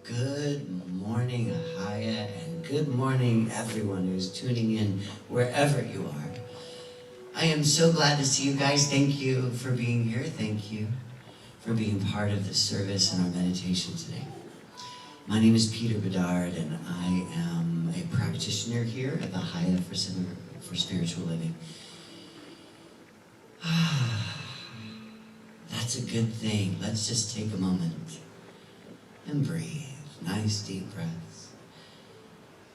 Good morning, Ahiah, and good morning, everyone who's tuning in wherever you are. I am so glad to see you guys. Thank you for being here. Thank you for being part of this service and our meditation today. My name is Peter Bedard, and I am a practitioner here at the Ahiah for Spiritual Living. That's a good thing. Let's just take a moment and breathe. Nice deep breaths.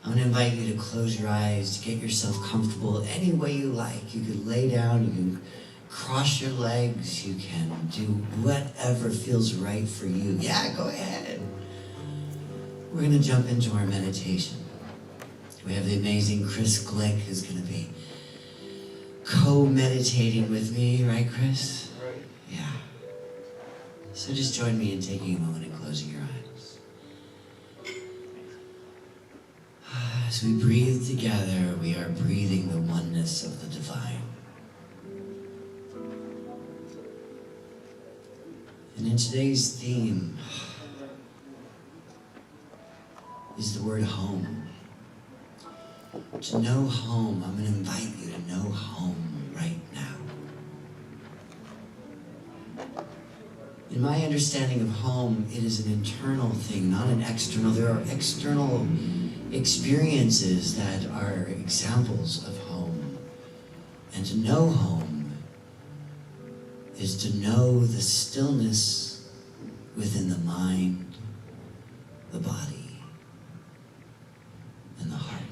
I'm going to invite you to close your eyes, to get yourself comfortable any way you like. You can lay down, you can cross your legs, you can do whatever feels right for you. Yeah, go ahead. We're going to jump into our meditation. We have the amazing Chris Glick who's going to be co-meditating with me, right, Chris? Right. Yeah. So just join me in taking a moment and closing your eyes. As we breathe together, we are breathing the oneness of the divine. And in today's theme is the word home. To know home, I'm going to invite you to know home right now. In my understanding of home, it is an internal thing, not an external. There are external experiences that are examples of home. And to know home is to know the stillness within the mind, the body, and the heart.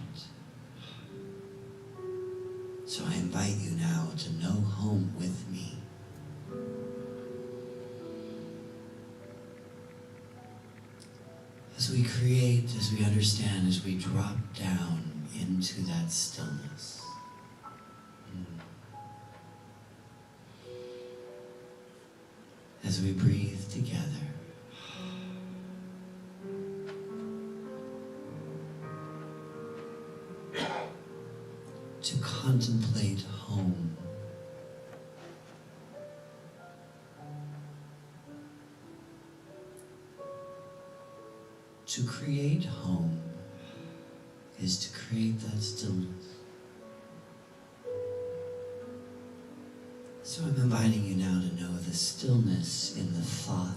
So I invite you now to know home with me. As we create, as we understand, as we drop down into that stillness. As we breathe together. To contemplate home. To create home is to create that stillness. So I'm inviting you now to know the stillness in the thought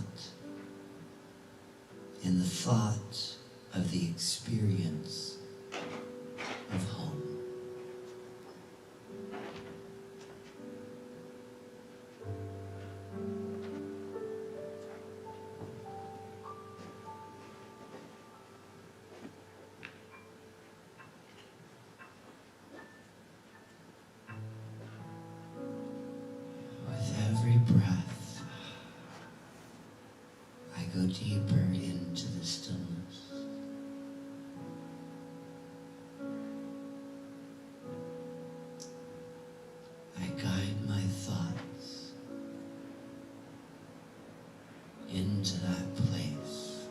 of the experience of home. Breath, I go deeper into the stillness. I guide my thoughts into that place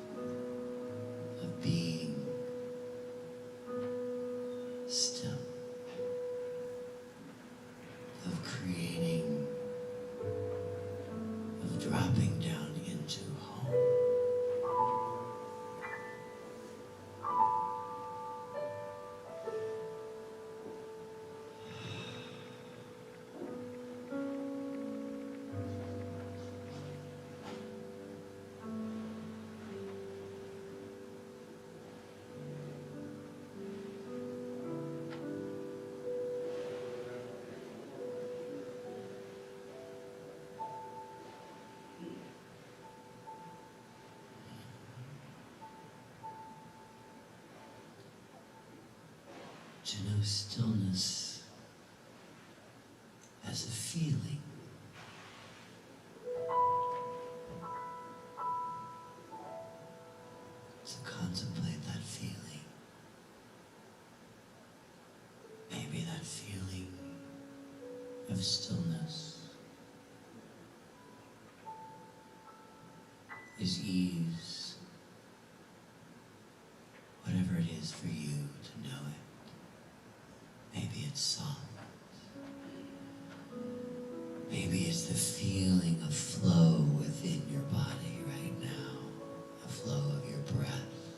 of being still, of creating, dropping down into home. To know stillness as a feeling. To contemplate that feeling. Maybe that feeling of stillness is ease. Whatever it is for you to know it. Maybe it's soft. Maybe it's the feeling of flow within your body right now. A flow of your breath.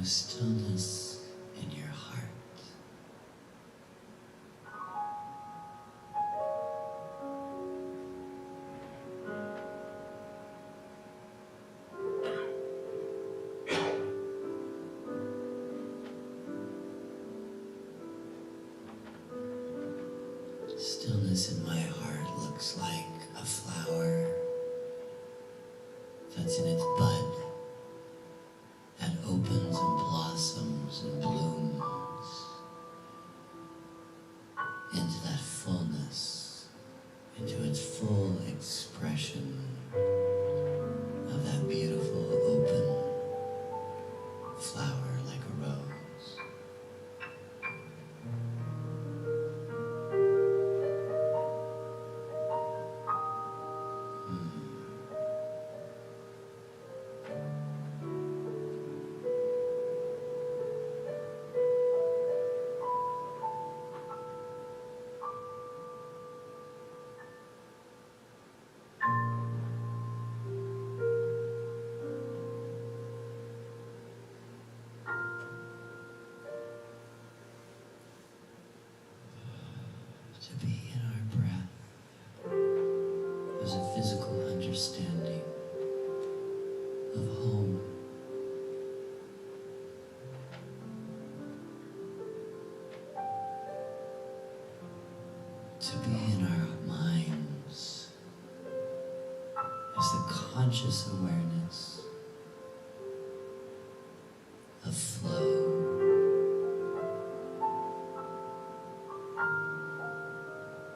a stillness in your heart. Stillness in my heart looks like a flower that's in its bud, that opens and blossoms and blooms into that fullness, into its full expression of that beautiful open flower like a rose. To be in our breath is a physical understanding of home. To be in our minds is the conscious awareness of flow.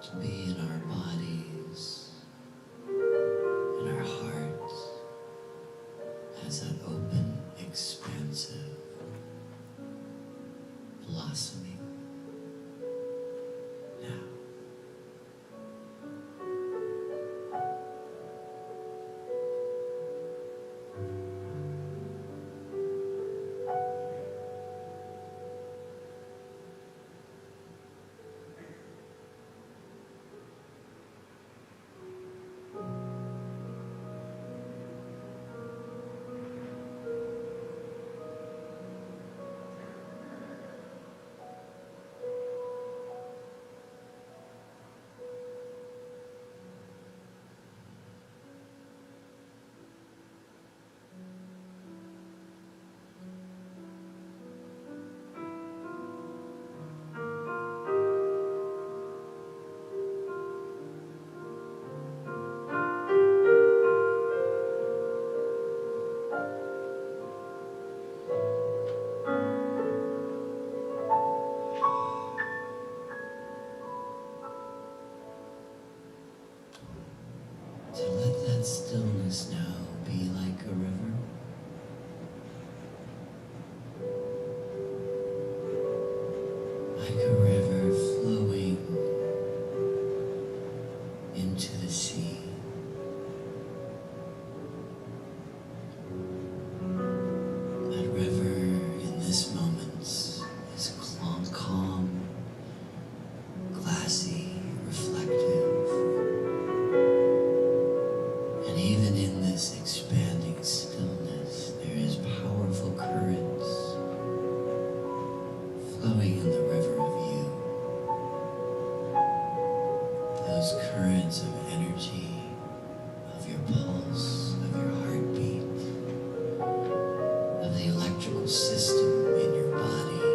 To be in our bodies, in our hearts, as that open, expansive, blossoming now. To let that stillness now be like a river. Like a river flowing into the sea. That river in this moment is calm, glassy, reflective. And even in this expanding stillness, there is powerful currents flowing in the river of you. Those currents of energy, of your pulse, of your heartbeat, of the electrical system in your body,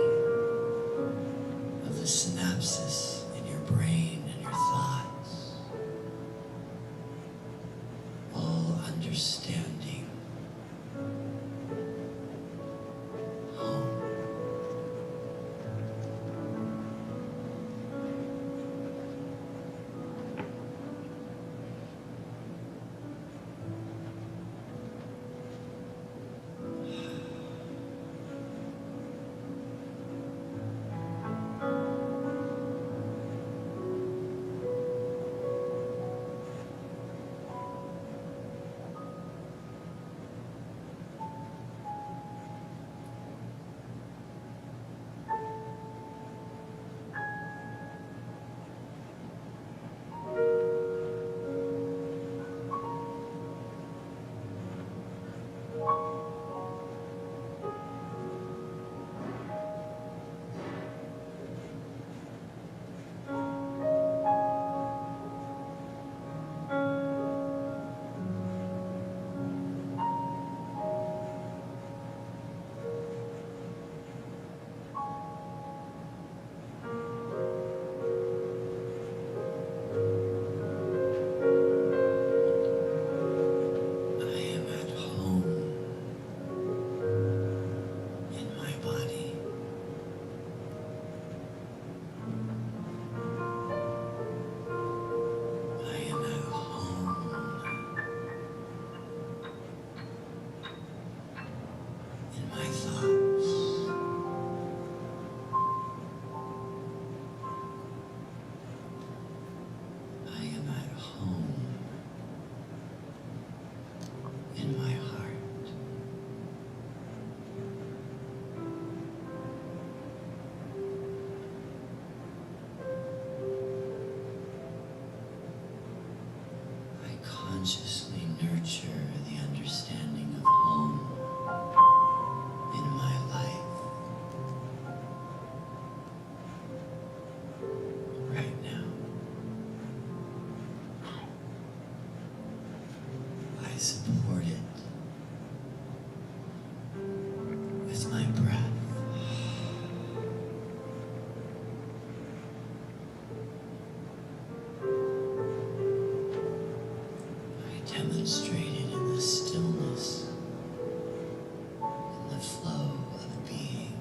of the synapses in your brain and your thoughts. All understanding home. consciously nurture the understanding of home in my life right now. I support it with my breath. Demonstrated in the stillness, in the flow of being.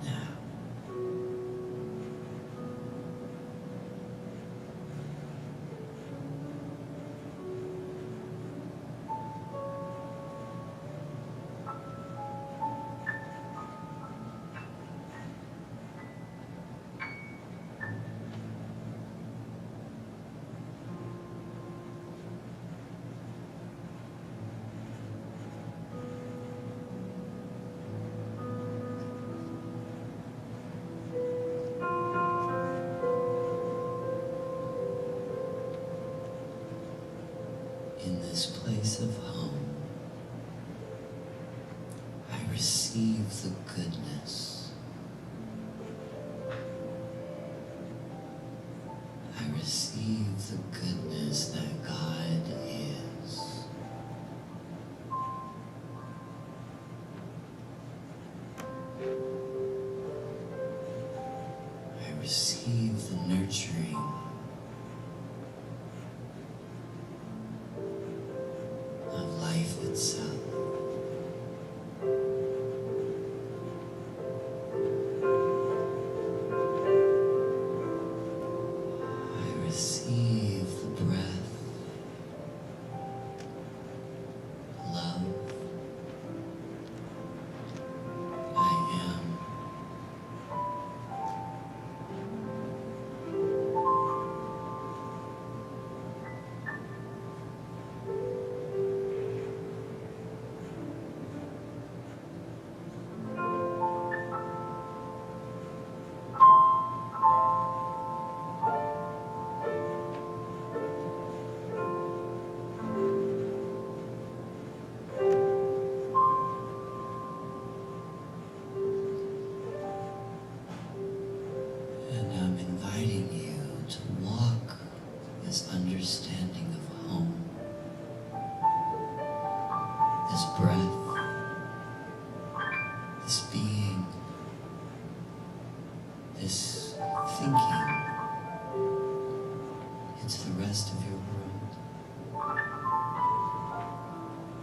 Now, in this place of home, I receive the goodness. I receive the goodness that God is. I receive the nurturing of life itself. I receive the breath, love. I am. And I'm inviting you to walk this understanding of home, this breath, this being, this thinking into the rest of your world.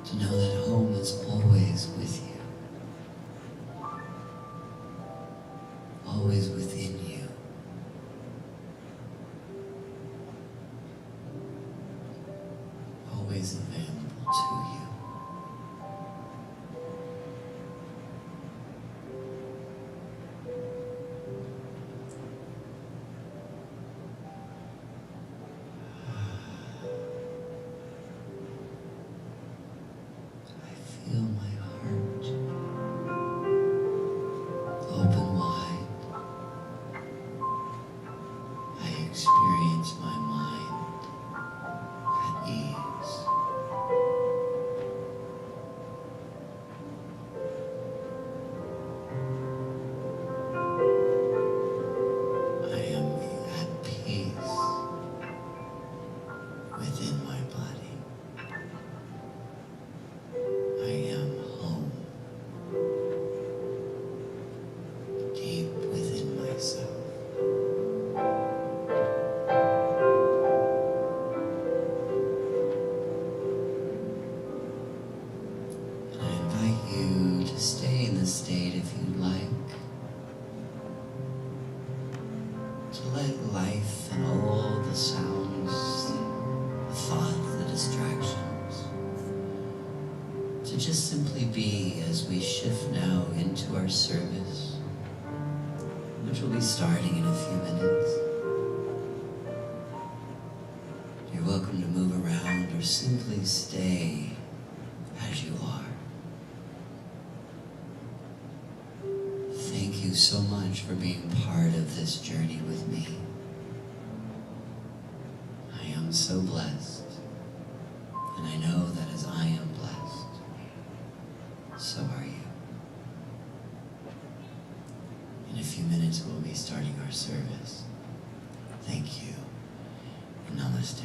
To know that home is always with you. Always within you. Always available to you. I feel my heart open wide. I experience my mind at ease. I am at peace within my body. I am home, deep within myself. And I invite you to stay in this state if you'd like. To let life and all the sounds, the thoughts, the distractions, to just simply be as we shift now into our service, which will be starting in a few minutes. You're welcome to move around or simply stay as you are. Thank you so much for being part of this journey with me. I'm so blessed, and I know that as I am blessed, so are you. In a few minutes, we'll be starting our service. Thank you, and namaste.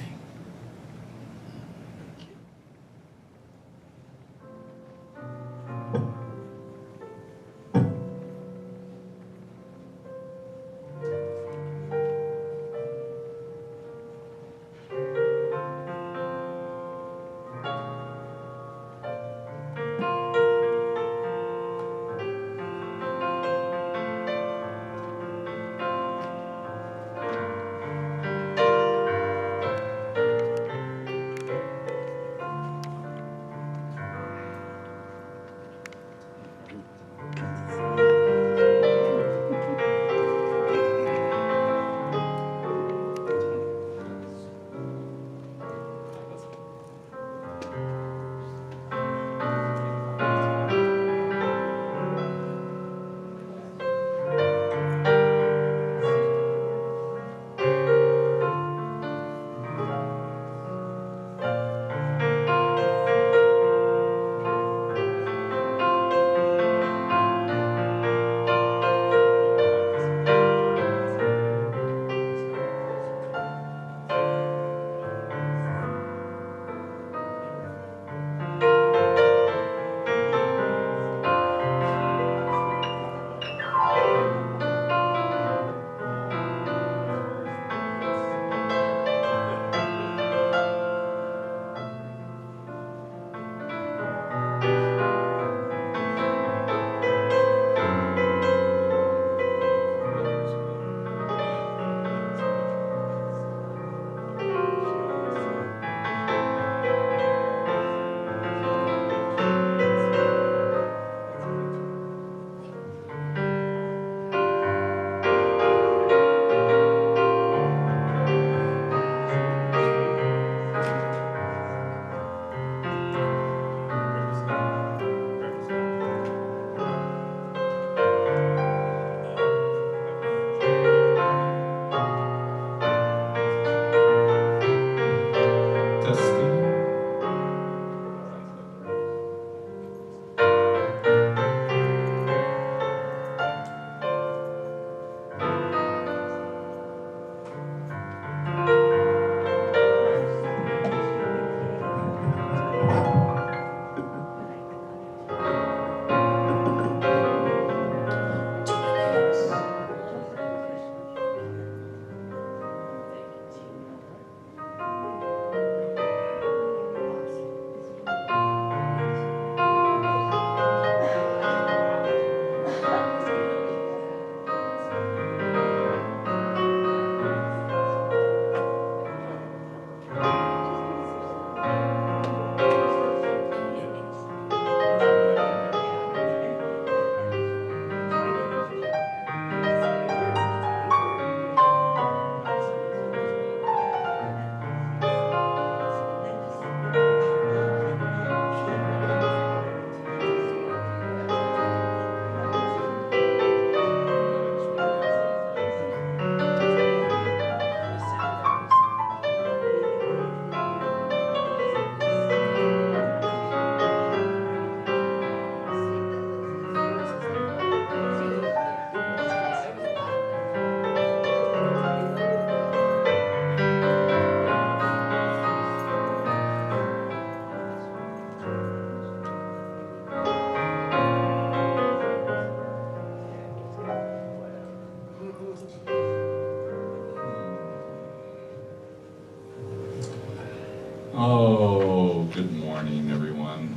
Oh, good morning, everyone.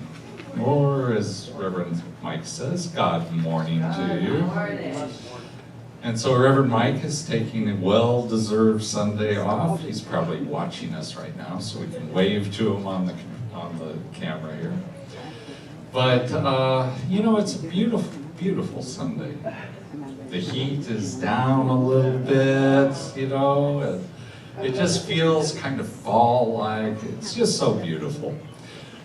Or as Reverend Mike says, God morning to you. And so Reverend Mike is taking a well-deserved Sunday off. He's probably watching us right now, so we can wave to him on the camera here. But, you know, it's a beautiful, beautiful Sunday. The heat is down a little bit, you know, and it just feels kind of fall-like. It's just so beautiful.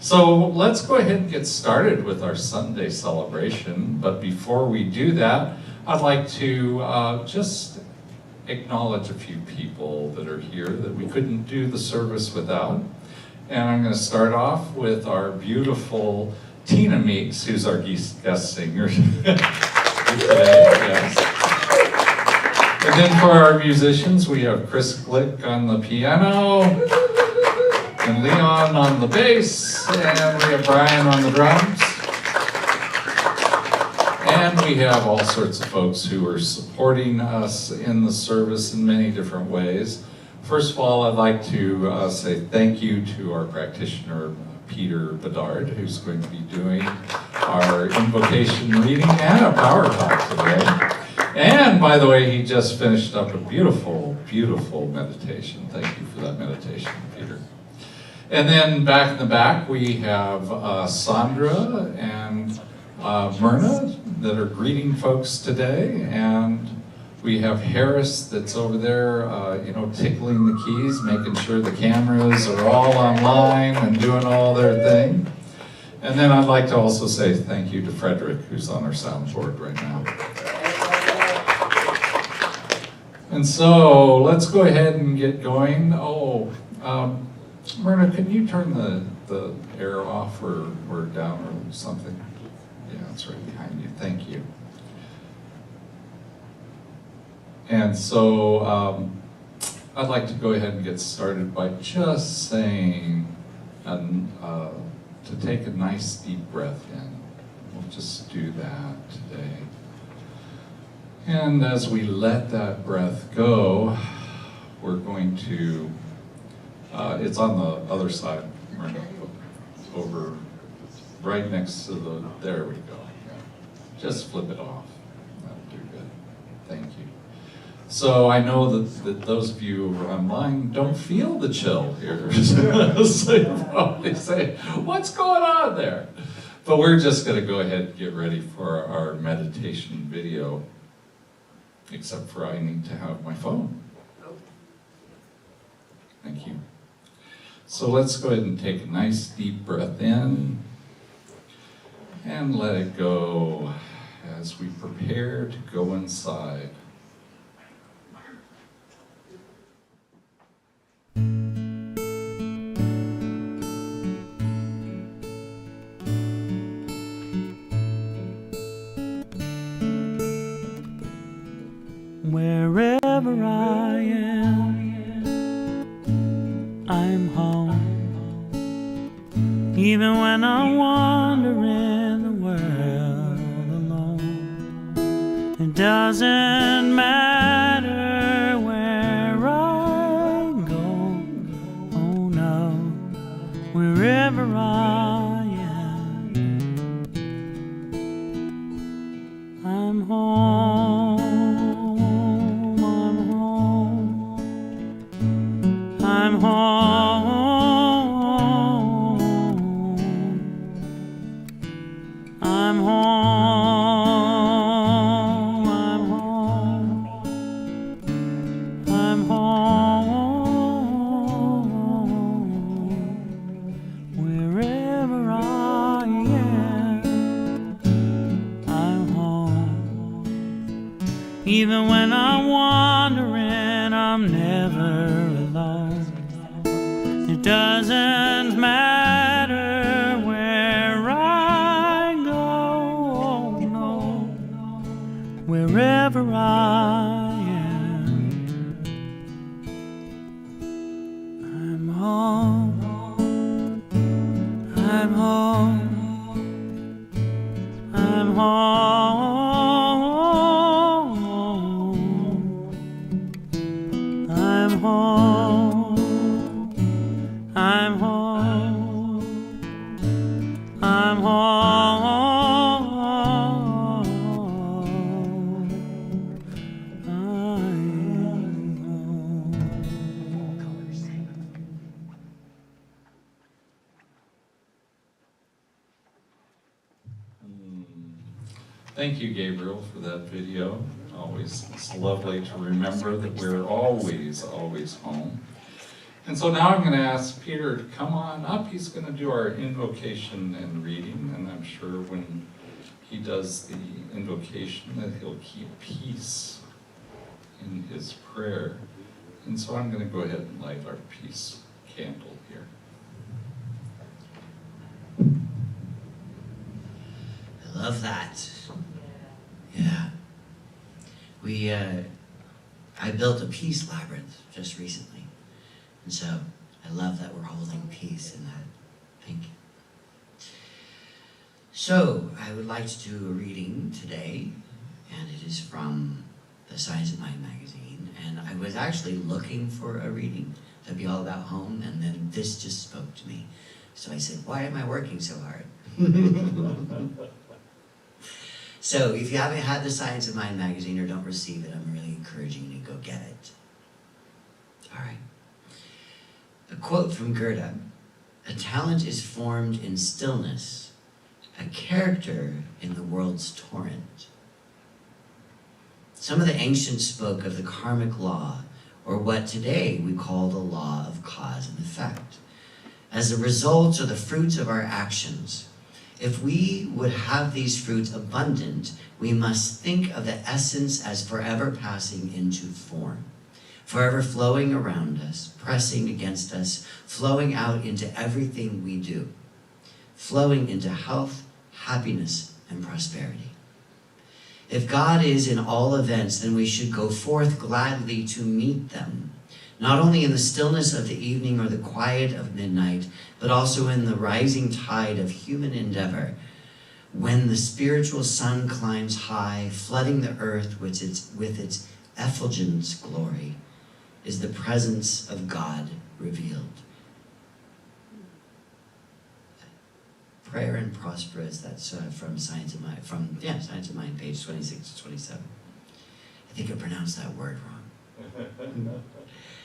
So let's go ahead and get started with our Sunday celebration. But before we do that, I'd like to just acknowledge a few people that are here that we couldn't do the service without. And I'm going to start off with our beautiful Tina Meeks, who's our guest singer today. Yes. And then for our musicians, we have Chris Glick on the piano, and Leon on the bass, and we have Brian on the drums. And we have all sorts of folks who are supporting us in the service in many different ways. First of all, I'd like to say thank you to our practitioner, Peter Bedard, who's going to be doing our invocation reading and a power talk today. And by the way, he just finished up a beautiful, beautiful meditation. Thank you for that meditation, Peter. And then back in the back, we have Sandra and Myrna that are greeting folks today. And we have Harris that's over there, tickling the keys, making sure the cameras are all online and doing all their thing. And then I'd like to also say thank you to Frederick, who's on our soundboard right now. And so let's go ahead and get going. Myrna, can you turn the air off or down or something? Yeah, it's right behind you. Thank you. And so I'd like to go ahead and get started by just saying to take a nice deep breath in. We'll just do that today. And as we let that breath go, we're going to, it's on the other side, over right next to there we go. Yeah. Just flip it off. That'll do good. Thank you. So I know that those of you who are online don't feel the chill here. So you probably say, what's going on there? But we're just going to go ahead and get ready for our meditation video. Except for I need to have my phone. Thank you. So let's go ahead and take a nice deep breath in and let it go as we prepare to go inside. Wherever I am, I'm home. Even when I wander in the world alone, it doesn't matter where I go. Oh no, wherever I am, I'm home. I'm home. I'm home. I'm home. I'm home. Wherever I am, I'm home. Even when I'm wandering, I'm never alone. It doesn't matter where I go, no, wherever I am, I'm home, I'm home, I'm home, I'm home. I'm home, I'm home, I'm home. Thank you, Gabriel, for that video. It's lovely to remember that we're always, always home. And so now I'm going to ask Peter to come on up. He's going to do our invocation and reading, and I'm sure when he does the invocation that he'll keep peace in his prayer. And so I'm going to go ahead and light our peace candle here. I love that. Yeah. I built a peace labyrinth just recently. And so I love that we're holding peace in that. Thank you. So I would like to do a reading today, and it is from the Science of Mind magazine. And I was actually looking for a reading that'd be all about home, and then this just spoke to me. So I said, why am I working so hard? So if you haven't had the Science of Mind magazine or don't receive it, I'm really encouraging you to go get it. All right. A quote from Goethe: "A talent is formed in stillness, a character in the world's torrent." Some of the ancients spoke of the karmic law, or what today we call the law of cause and effect, as the results or the fruits of our actions. If we would have these fruits abundant, we must think of the essence as forever passing into form, forever flowing around us, pressing against us, flowing out into everything we do, flowing into health, happiness, and prosperity. If God is in all events, then we should go forth gladly to meet them, not only in the stillness of the evening or the quiet of midnight, but also in the rising tide of human endeavor, when the spiritual sun climbs high, flooding the earth with its effulgence glory, is the presence of God revealed. Prayer and Prosperous, that's from Science of Mind, Science of Mind, page 26 to 27. I think I pronounced that word wrong.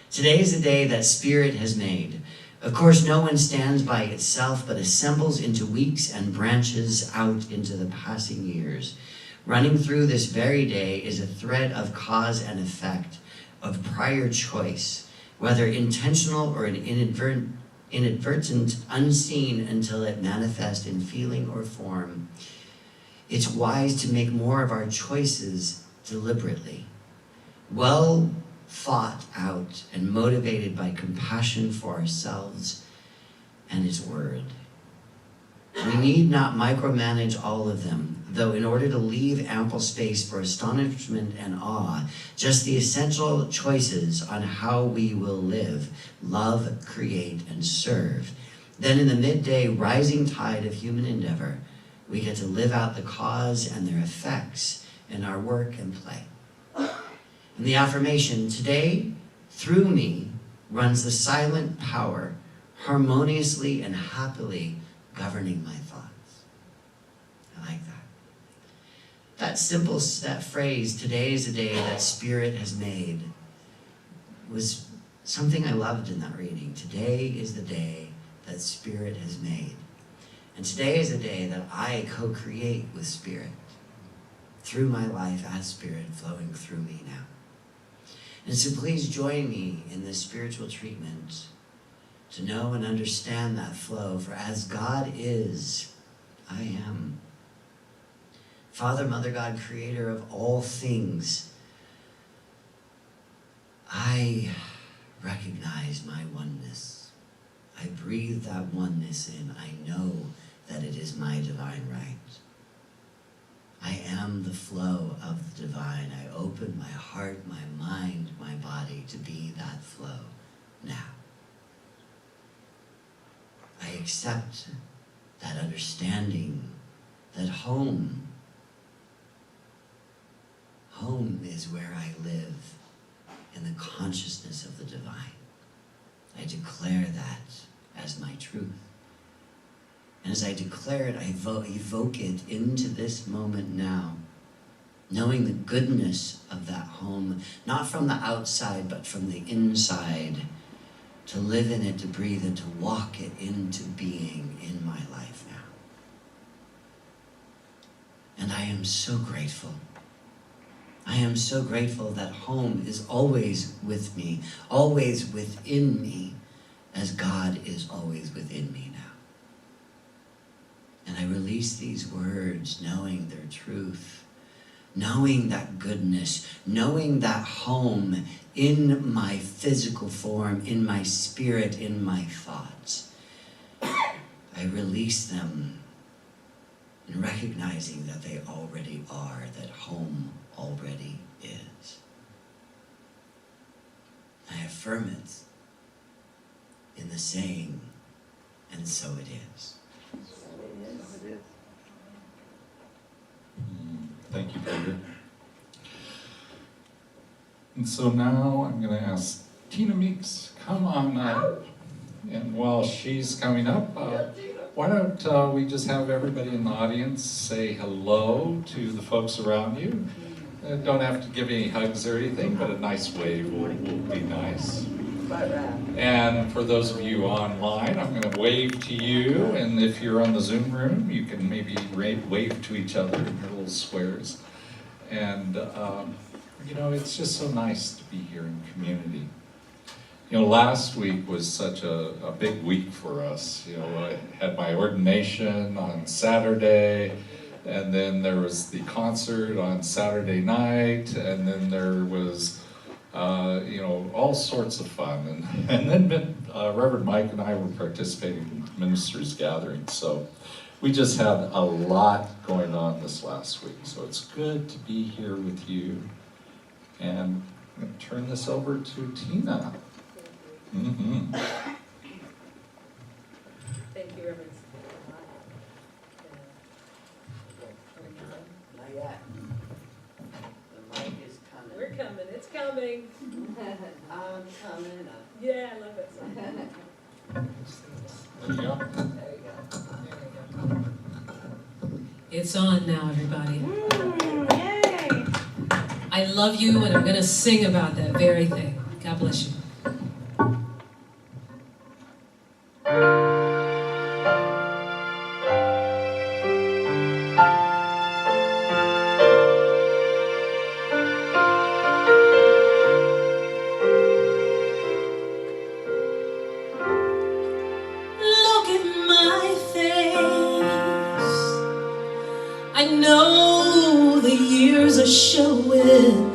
Today is the day that Spirit has made. Of course, no one stands by itself, but assembles into weeks and branches out into the passing years. Running through this very day is a thread of cause and effect, of prior choice, whether intentional or inadvertent, unseen until it manifests in feeling or form. It's wise to make more of our choices deliberately, well thought out and motivated by compassion for ourselves and His Word. We need not micromanage all of them, though in order to leave ample space for astonishment and awe, just the essential choices on how we will live, love, create, and serve. Then in the midday rising tide of human endeavor, we get to live out the cause and their effects in our work and play. And the affirmation, today, through me, runs the silent power, harmoniously and happily governing my thoughts. I like that. That phrase, today is the day that Spirit has made, was something I loved in that reading. Today is the day that Spirit has made. And today is the day that I co-create with Spirit through my life as Spirit flowing through me now. And so please join me in this spiritual treatment to know and understand that flow. For as God is, I am. Father, Mother, God, Creator of all things, I recognize my oneness. I breathe that oneness in. I know that it is my divine right. I am the flow of the divine. I open my heart, my mind, my body to be that flow now. I accept that understanding that home is where I live in the consciousness of the divine. I declare that as my truth. And as I declare it, I evoke it into this moment now, knowing the goodness of that home, not from the outside, but from the inside, to live in it, to breathe it, to walk it into being in my life now. And I am so grateful. I am so grateful that home is always with me, always within me, as God is always within me now. And I release these words knowing their truth, knowing that goodness, knowing that home in my physical form, in my spirit, in my thoughts. I release them and recognizing that they already are, that home already is. I affirm it in the saying, and so it is. Thank you, Peter. And so now I'm going to ask Tina Meeks, come on up. And while she's coming up, why don't we just have everybody in the audience say hello to the folks around you. Don't have to give any hugs or anything, but a nice wave will be nice. And for those of you online, I'm going to wave to you, and if you're on the Zoom room, you can maybe wave to each other in your little squares. And, you know, it's just so nice to be here in community. You know, last week was such a big week for us. You know, I had my ordination on Saturday, and then there was the concert on Saturday night, and then there was, you know, all sorts of fun. And then Reverend Mike and I were participating in ministers' gatherings. So we just had a lot going on this last week. So it's good to be here with you. And I'm going to turn this over to Tina. Mm-hmm. Thank you, Reverends. Not yet. The mic is coming. We're coming, it's coming. I'm coming up. Yeah, I love that song. There you go. There you go. There we go. It's on now, everybody. Yay! I love you, and I'm going to sing about that very thing. God bless you. Look at my face. I know the years are showing.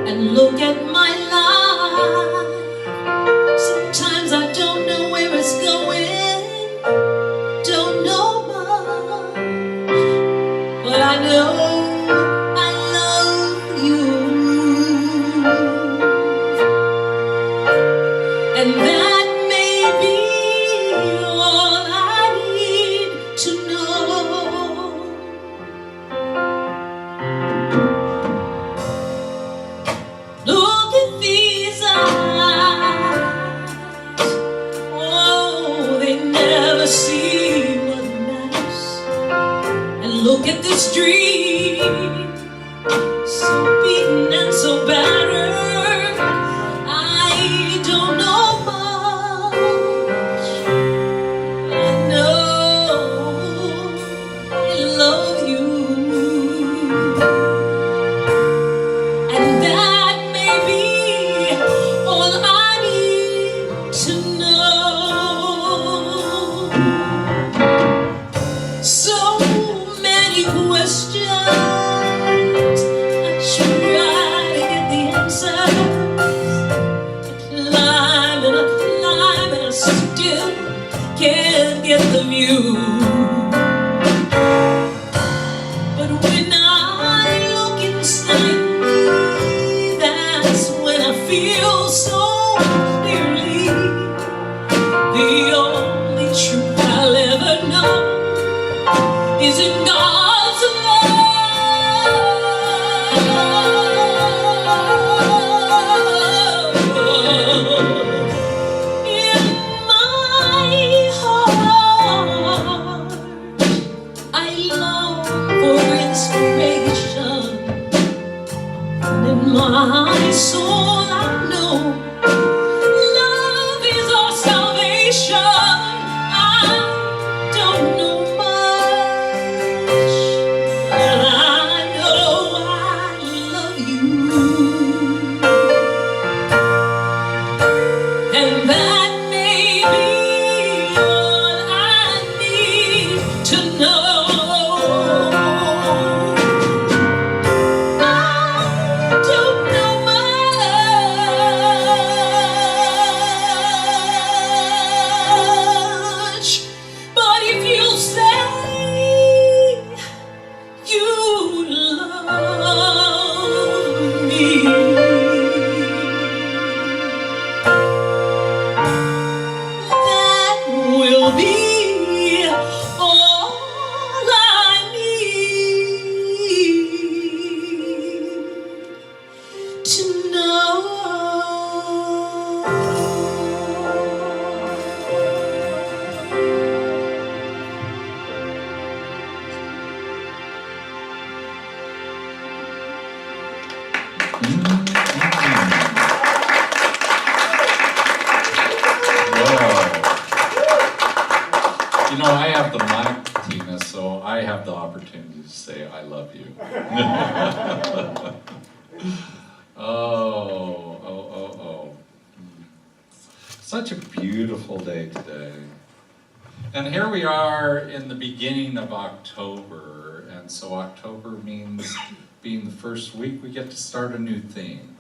And look at my life. Sometimes I don't know where it's going. Don't know much. But I know I love you. And that may be all I need to know. Look at these eyes. Oh, they never see what matters. And look at this dream, so beaten and so battered. I don't know much. I know I love you. And that may be all I need to know. So many questions, I try to get the answers. I climb and I still can't get the view. But when I look inside me, that's when I feel so clearly. The only truth I'll ever know is in God's love. In my heart, I long for inspiration, and in my soul I know love is our salvation. I don't know much, but I know I love you, and that may be all I need to know. You know, I have the mic, Tina, so I have the opportunity to say I love you. Oh. Such a beautiful day today. And here we are in the beginning of October, and so October means being the first week we get to start a new theme.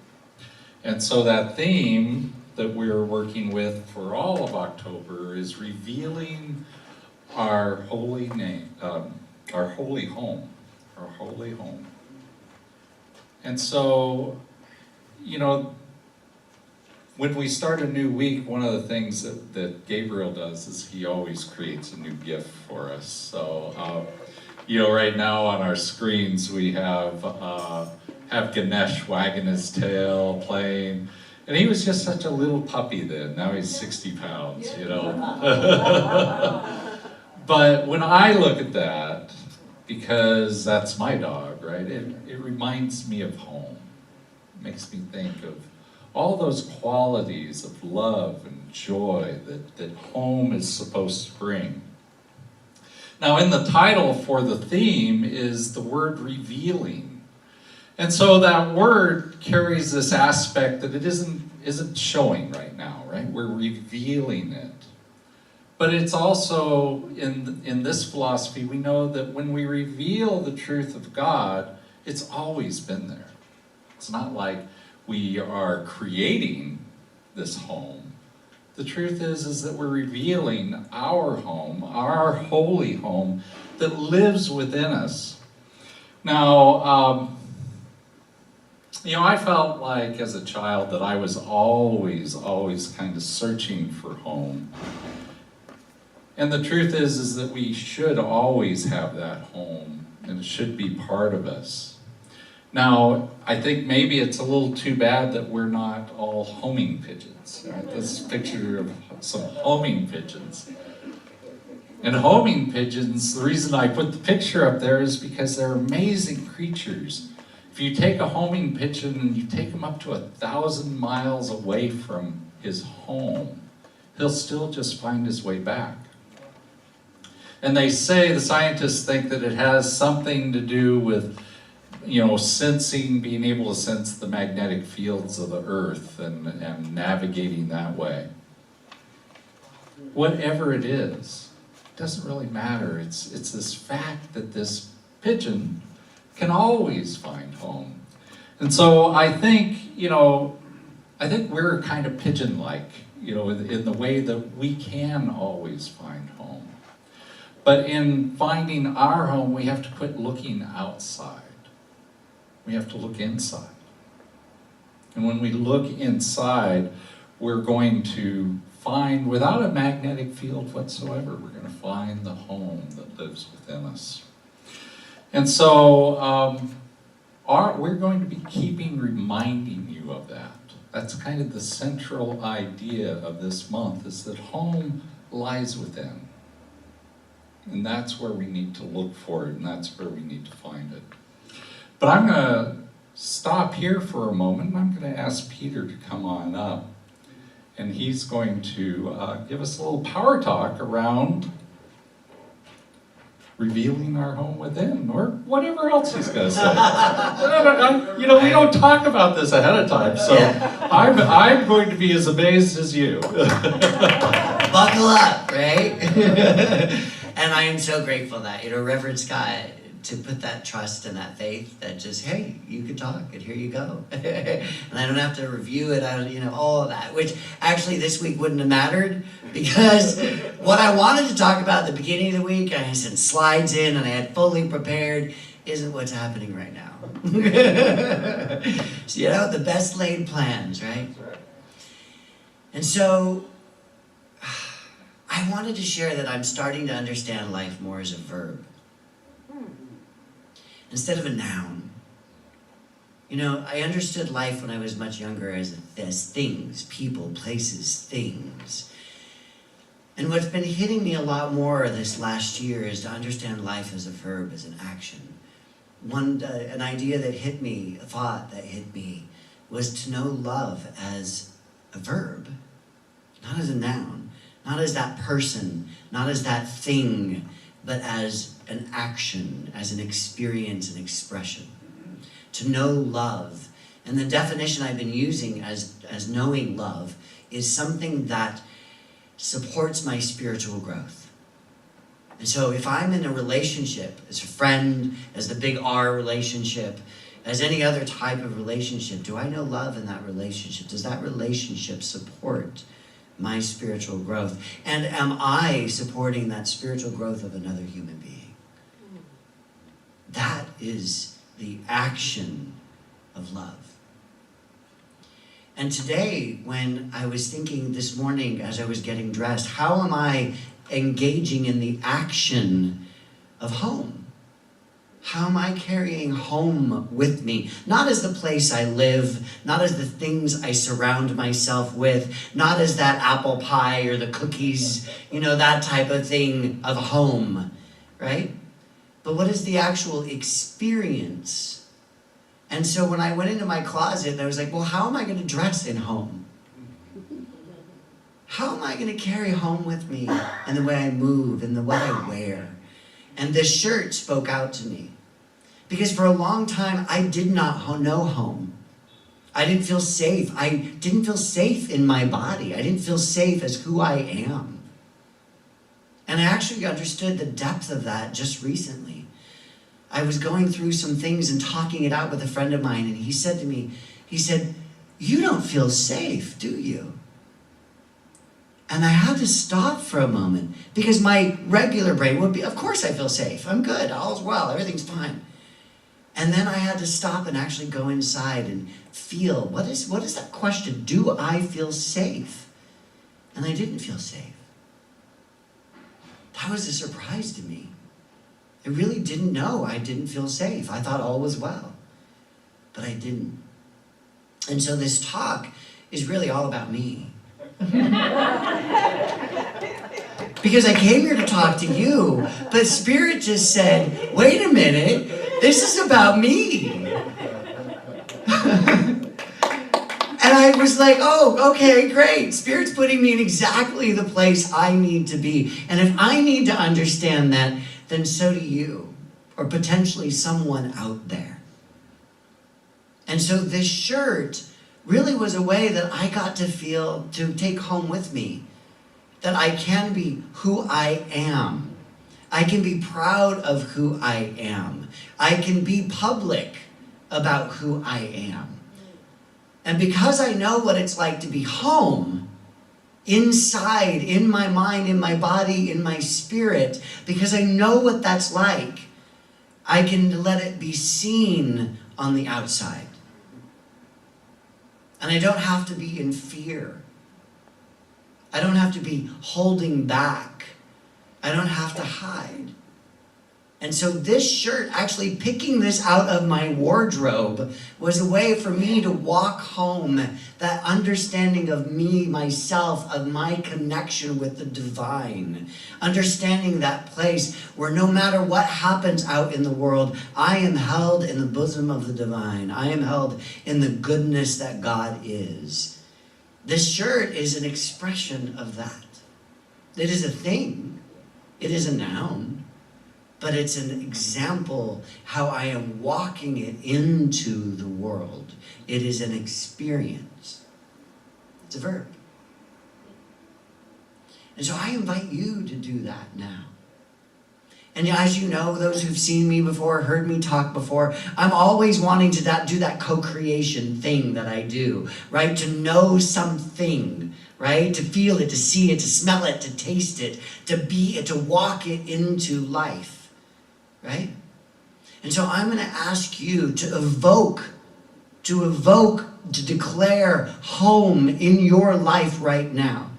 And so that theme that we're working with for all of October is revealing our holy name, our holy home. And so, you know, when we start a new week, one of the things that Gabriel does is he always creates a new gift for us. So, you know, right now on our screens we have Ganesh wagging his tail, playing. And he was just such a little puppy then. Now he's 60 pounds, you know. But when I look at that, because that's my dog, right, it reminds me of home. It makes me think of all those qualities of love and joy that home is supposed to bring. Now, in the title for the theme is the word revealing. And so that word carries this aspect that it isn't showing right now, right? We're revealing it. But it's also, in this philosophy, we know that when we reveal the truth of God, it's always been there. It's not like we are creating this home. The truth is that we're revealing our home, our holy home that lives within us. Now, you know, I felt like as a child that I was always kind of searching for home. And the truth is that we should always have that home, and it should be part of us. Now, I think maybe it's a little too bad that we're not all homing pigeons. Right? This picture of some homing pigeons. And homing pigeons, the reason I put the picture up there is because they're amazing creatures. If you take a homing pigeon and you take him up to 1,000 miles away from his home, he'll still just find his way back. And they say, the scientists think that it has something to do with, you know, sensing, being able to sense the magnetic fields of the earth and navigating that way. Whatever it is, it doesn't really matter. It's this fact that this pigeon can always find home. And so I think, you know, I think we're kind of pigeon-like, you know, in the way that we can always find home. But in finding our home, we have to quit looking outside. We have to look inside. And when we look inside, we're going to find, without a magnetic field whatsoever, we're going to find the home that lives within us. And so we're going to be reminding you of that. That's kind of the central idea of this month, is that home lies within. And that's where we need to look for it, and that's where we need to find it. But I'm going to stop here for a moment, and I'm going to ask Peter to come on up. And he's going to give us a little power talk around revealing our home within, or whatever else he's going to say. You know, we don't talk about this ahead of time, so I'm going to be as amazed as you. Buckle up, right? And I am so grateful that, you know, Reverend Scott, to put that trust and that faith that just, hey, you can talk and here you go. And I don't have to review it, you know, all of that, which actually this week wouldn't have mattered, because what I wanted to talk about at the beginning of the week, I sent slides in and I had fully prepared, isn't what's happening right now. So, you know, the best laid plans, right? And so I wanted to share that I'm starting to understand life more as a verb instead of a noun. You know, I understood life when I was much younger as things, people, places, things. And what's been hitting me a lot more this last year is to understand life as a verb, as an action. An idea that hit me, a thought that hit me, was to know love as a verb, not as a noun, not as that person, not as that thing, but as an action, as an experience, an expression. To know love. And the definition I've been using as knowing love is something that supports my spiritual growth. And so if I'm in a relationship, as a friend, as the big R relationship, as any other type of relationship, do I know love in that relationship? Does that relationship support my spiritual growth? And am I supporting that spiritual growth of another human being? That is the action of love. And today, when I was thinking this morning as I was getting dressed, how am I engaging in the action of home? How am I carrying home with me? Not as the place I live, not as the things I surround myself with, not as that apple pie or the cookies, that type of thing of home, right? But what is the actual experience? And so when I went into my closet, I was like, well, how am I going to dress in home? How am I going to carry home with me in the way I move and the way I wear? And this shirt spoke out to me. Because for a long time, I did not know home. I didn't feel safe. I didn't feel safe in my body. I didn't feel safe as who I am. And I actually understood the depth of that just recently. I was going through some things and talking it out with a friend of mine, and he said to me, you don't feel safe, do you? And I had to stop for a moment, because my regular brain would be, of course I feel safe. I'm good, all's well, everything's fine. And then I had to stop and actually go inside and feel, what is that question? Do I feel safe? And I didn't feel safe. That was a surprise to me. I really didn't know. I didn't feel safe. I thought all was well, but I didn't. And so this talk is really all about me. Because I came here to talk to you, but Spirit just said, wait a minute, this is about me. And I was like, oh, okay, great. Spirit's putting me in exactly the place I need to be. And if I need to understand that, then so do you, or potentially someone out there. And so this shirt really was a way that I got to take home with me, that I can be who I am. I can be proud of who I am. I can be public about who I am. And because I know what it's like to be home, inside, in my mind, in my body, in my spirit, because I know what that's like, I can let it be seen on the outside. And I don't have to be in fear. I don't have to be holding back. I don't have to hide. And so this shirt, actually picking this out of my wardrobe, was a way for me to walk home, that understanding of me, myself, of my connection with the divine. Understanding that place where no matter what happens out in the world, I am held in the bosom of the divine. I am held in the goodness that God is. This shirt is an expression of that. It is a thing. It is a noun. But it's an example how I am walking it into the world. It is an experience. It's a verb. And so I invite you to do that now. And as you know, those who've seen me before, heard me talk before, I'm always wanting to do that co-creation thing that I do, right? To know something, right? To feel it, to see it, to smell it, to taste it, to be it, to walk it into life. Right? And so I'm going to ask you to evoke, to declare home in your life right now.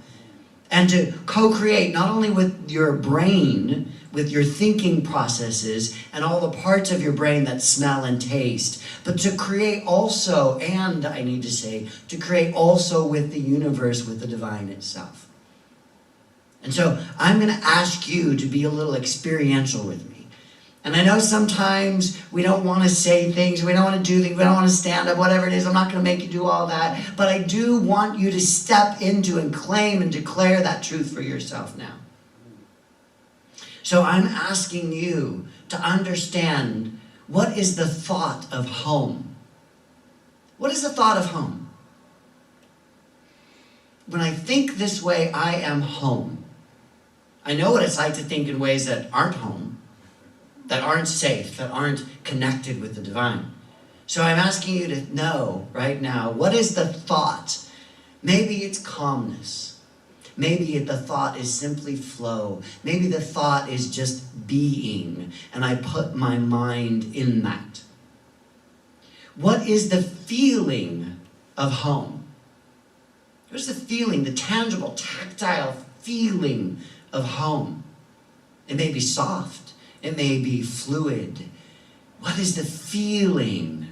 And to co-create, not only with your brain, with your thinking processes and all the parts of your brain that smell and taste, but to create also, and I need to say, to create also with the universe, with the divine itself. And so I'm going to ask you to be a little experiential with me. And I know sometimes we don't want to say things, we don't want to do things, we don't want to stand up, whatever it is. I'm not going to make you do all that. But I do want you to step into and claim and declare that truth for yourself now. So I'm asking you to understand, what is the thought of home? What is the thought of home? When I think this way, I am home. I know what it's like to think in ways that aren't home, that aren't safe, that aren't connected with the divine. So I'm asking you to know right now, what is the thought? Maybe it's calmness. Maybe the thought is simply flow. Maybe the thought is just being, and I put my mind in that. What is the feeling of home? What is the feeling, the tangible, tactile feeling of home? It may be soft. It may be fluid. What is the feeling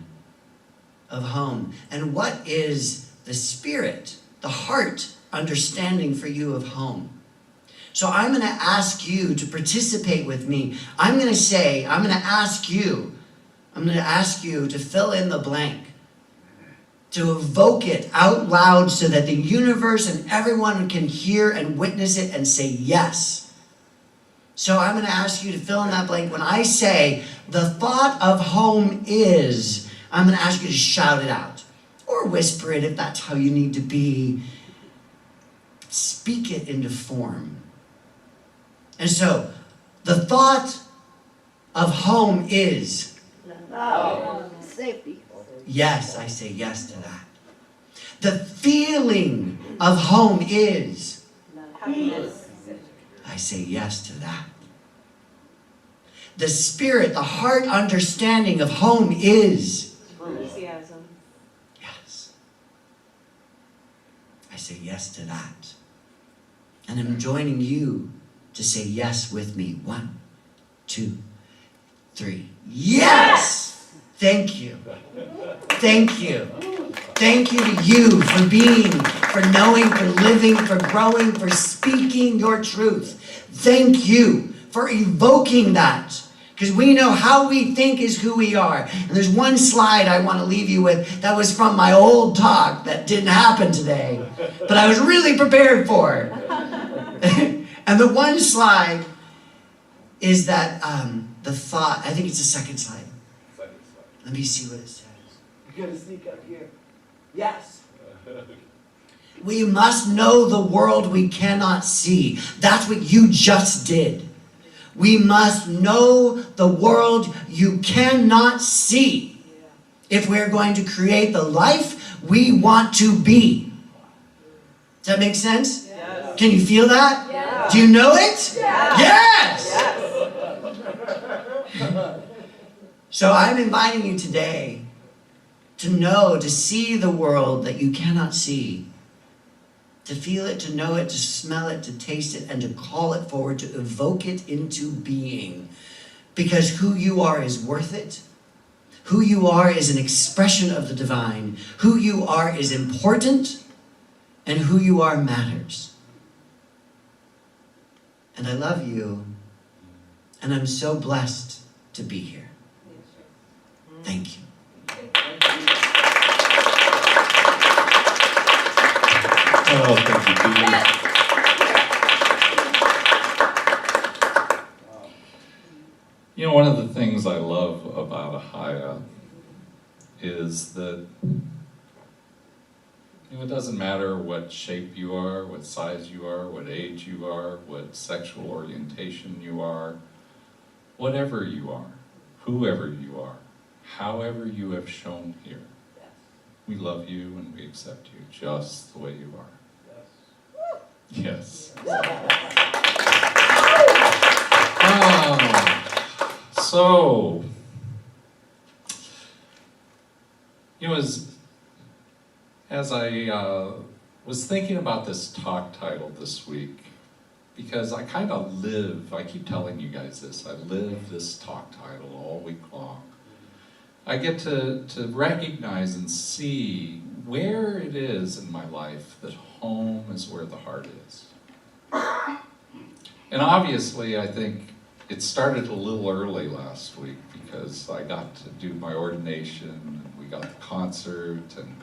of home? And what is the spirit, the heart understanding for you of home? So I'm going to ask you to participate with me. I'm going to ask you to fill in the blank, to evoke it out loud so that the universe and everyone can hear and witness it and say yes. So I'm going to ask you to fill in that blank. When I say the thought of home is, I'm going to ask you to shout it out or whisper it if that's how you need to be. Speak it into form. And so the thought of home is safety. Yes, I say yes to that. The feeling of home is Happiness. I say yes to that. The spirit, the heart understanding of home is Enthusiasm. yes. I say yes to that. And I'm joining you to say yes with me. 1, 2, 3. Yes! Thank you. Thank you. Thank you to you for being, for knowing, for living, for growing, for speaking your truth. Thank you for evoking that. Because we know how we think is who we are. And there's one slide I want to leave you with that was from my old talk that didn't happen today, but I was really prepared for. And the one slide is that the thought, I think it's the second slide. Let me see what it says. You gotta sneak up here. Yes. We must know the world we cannot see. That's what you just did. We must know the world you cannot see if we're going to create the life we want to be. Does that make sense? Yes. Can you feel that? Yeah. Do you know it? Yeah. Yes! Yes. So I'm inviting you today to know, to see the world that you cannot see, to feel it, to know it, to smell it, to taste it, and to call it forward, to evoke it into being. Because who you are is worth it. Who you are is an expression of the divine. Who you are is important, and who you are matters. And I love you, and I'm so blessed to be here. Thank you. Oh, thank you, Peter. You know, one of the things I love about Ahiah is that it doesn't matter what shape you are, what size you are, what age you are, what sexual orientation you are, whatever you are, whoever you are, however you have shown here. We love you and we accept you just the way you are. Yes. So, you know, as I was thinking about this talk title this week, because I kind of live, I keep telling you guys this, I live this talk title all week long. I get to recognize and see where it is in my life that home is where the heart is. And obviously, I think it started a little early last week because I got to do my ordination, and we got the concert, and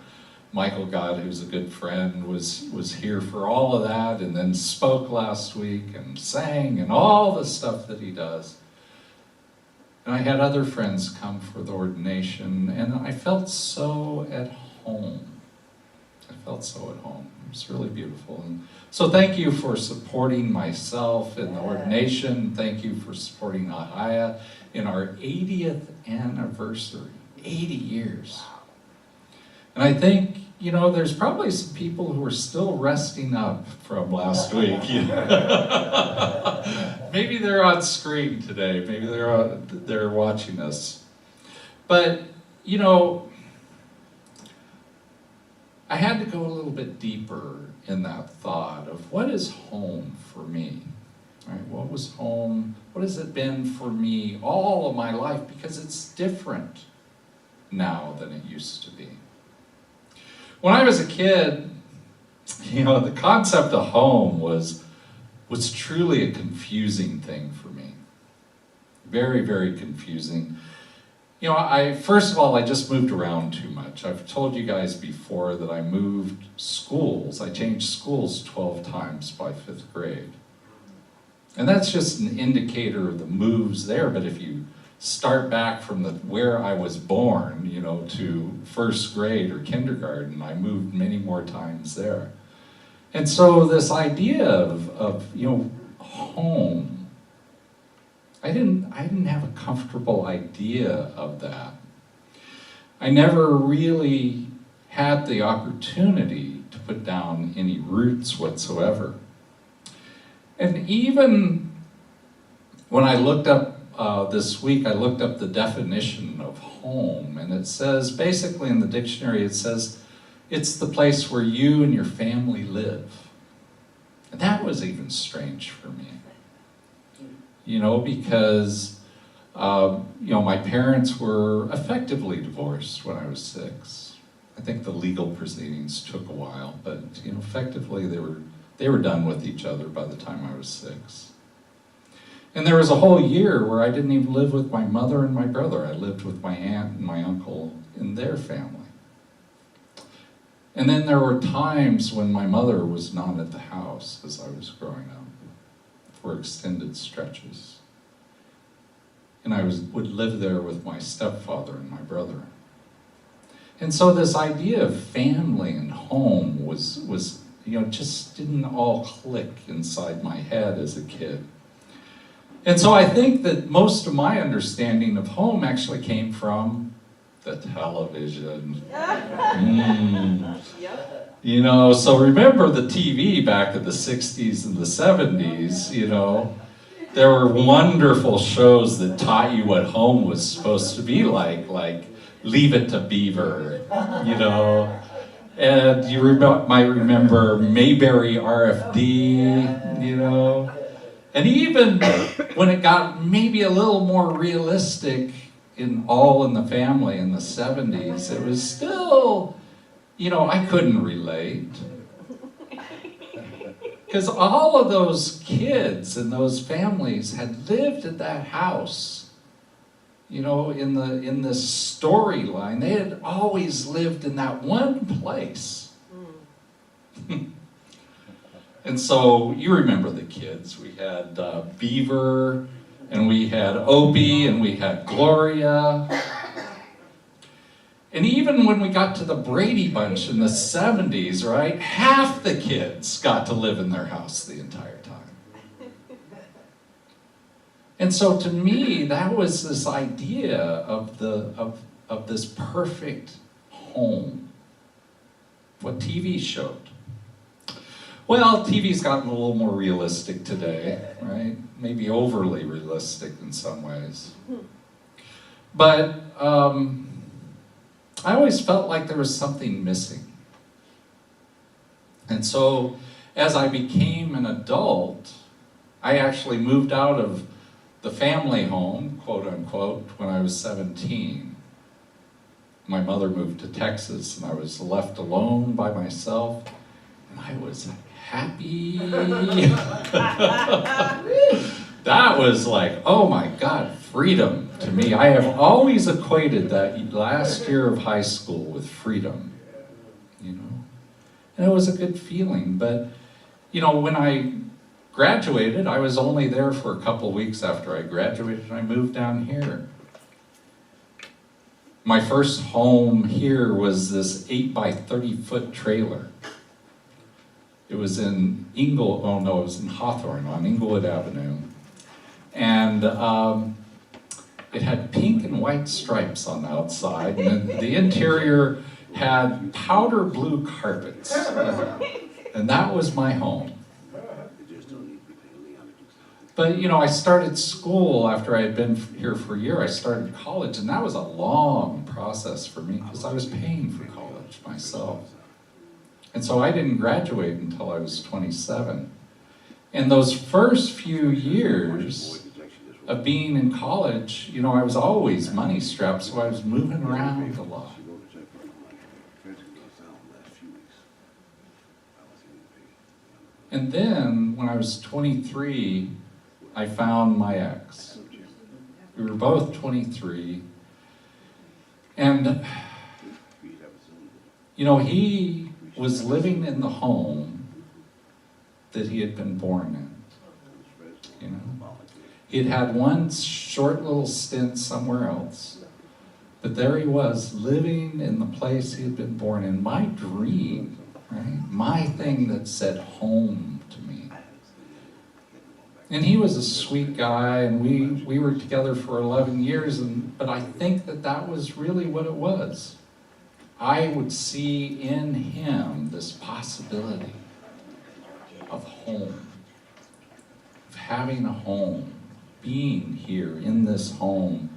Michael God, who's a good friend, was here for all of that, and then spoke last week and sang and all the stuff that he does. And I had other friends come for the ordination, and I felt so at home. I felt so at home. It was really beautiful. And so thank you for supporting myself in the ordination. Thank you for supporting Ahiah in our 80th anniversary, 80 years. And I think, you know, there's probably some people who are still resting up from last week. Maybe they're on screen today. Maybe they're watching us. But, you know, I had to go a little bit deeper in that thought of what is home for me, right? What was home? What has it been for me all of my life? Because it's different now than it used to be. When I was a kid, you know, the concept of home was truly a confusing thing for me. Very, very confusing. You know, first of all, I just moved around too much. I've told you guys before that I moved schools. I changed schools 12 times by 5th grade. And that's just an indicator of the moves there, but if you start back from where I was born, you know, to 1st grade or kindergarten, I moved many more times there. And so this idea of you know, home, I didn't have a comfortable idea of that. I never really had the opportunity to put down any roots whatsoever. And even when I looked up this week, I looked up the definition of home, and it says, basically in the dictionary, it says, it's the place where you and your family live. And that was even strange for me. You know, because, you know, my parents were effectively divorced when I was 6. I think the legal proceedings took a while, but, you know, effectively they were done with each other by the time I was 6. And there was a whole year where I didn't even live with my mother and my brother. I lived with my aunt and my uncle and their family. And then there were times when my mother was not at the house as I was growing up for extended stretches. And I would live there with my stepfather and my brother. And so this idea of family and home was you know, just didn't all click inside my head as a kid. And so I think that most of my understanding of home actually came from the television. You know, so remember the TV back in the 60s and the 70s, you know, there were wonderful shows that taught you what home was supposed to be like Leave It to Beaver, you know, and you might remember Mayberry RFD, you know, and even when it got maybe a little more realistic in All in the Family in the 70s, it was still, you know, I couldn't relate. Because all of those kids and those families had lived at that house. You know, in this storyline, they had always lived in that one place. And so you remember the kids. We had Beaver, and we had Opie, and we had Gloria. And even when we got to the Brady Bunch in the 70s, right, half the kids got to live in their house the entire time. And so to me, that was this idea of this perfect home, what TV showed. Well, TV's gotten a little more realistic today, right? Maybe overly realistic in some ways. But I always felt like there was something missing. And so as I became an adult, I actually moved out of the family home, quote unquote, when I was 17. My mother moved to Texas and I was left alone by myself, and I was happy. That was like, oh my God, freedom to me. I have always equated that last year of high school with freedom, you know? And it was a good feeling, but, you know, when I graduated, I was only there for a couple weeks after I graduated, and I moved down here. My first home here was this 8 by 30 foot trailer. It was in it was in Hawthorne on Inglewood Avenue. And it had pink and white stripes on the outside, and the interior had powder blue carpets. And that was my home. But, you know, I started school after I had been here for a year. I started college, and that was a long process for me because I was paying for college myself. And so I didn't graduate until I was 27. And those first few years of being in college, you know, I was always money strapped, so I was moving around a lot. And then, when I was 23, I found my ex. We were both 23. And, you know, he was living in the home that he had been born in. You know, he had had one short little stint somewhere else, but there he was, living in the place he had been born in. My dream, right? My thing that said home to me. And he was a sweet guy, and we were together for 11 years, but I think that was really what it was. I would see in him this possibility of home, of having a home, being here in this home,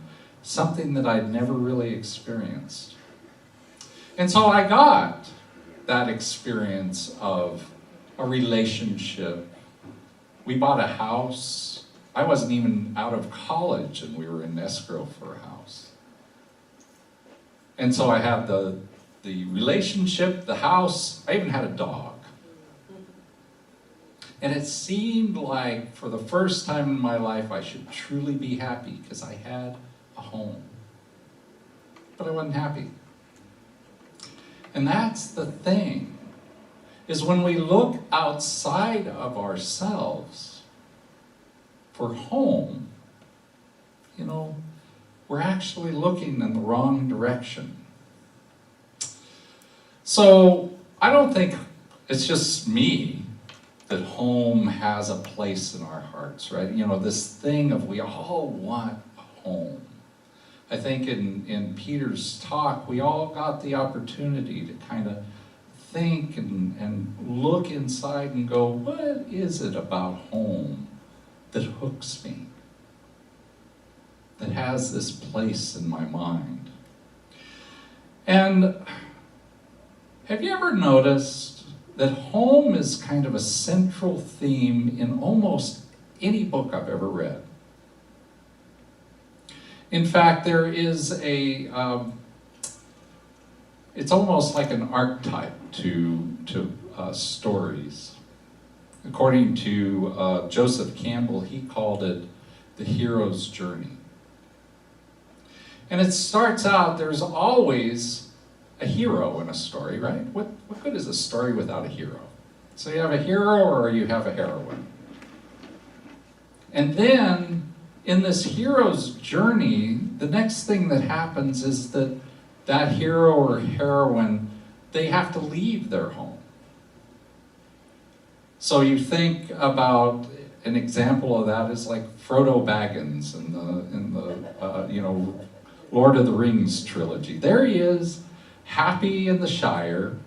something that I'd never really experienced. And so I got that experience of a relationship. We bought a house. I wasn't even out of college, and we were in escrow for a house. And so I had the relationship, the house, I even had a dog. And it seemed like for the first time in my life I should truly be happy because I had a home. But I wasn't happy. And that's the thing, is when we look outside of ourselves for home, you know, we're actually looking in the wrong direction. So I don't think it's just me that home has a place in our hearts, right? You know, this thing of we all want a home. I think in Peter's talk, we all got the opportunity to kind of think and look inside and go, what is it about home that hooks me? That has this place in my mind? And have you ever noticed that home is kind of a central theme in almost any book I've ever read? In fact, there is it's almost like an archetype to stories. According to Joseph Campbell, he called it the hero's journey. And it starts out, there's always a hero in a story, right? What good is a story without a hero? So you have a hero or you have a heroine. And then in this hero's journey, the next thing that happens is that hero or heroine, they have to leave their home. So you think about an example of that is like Frodo Baggins in the Lord of the Rings trilogy. There he is, happy in the Shire,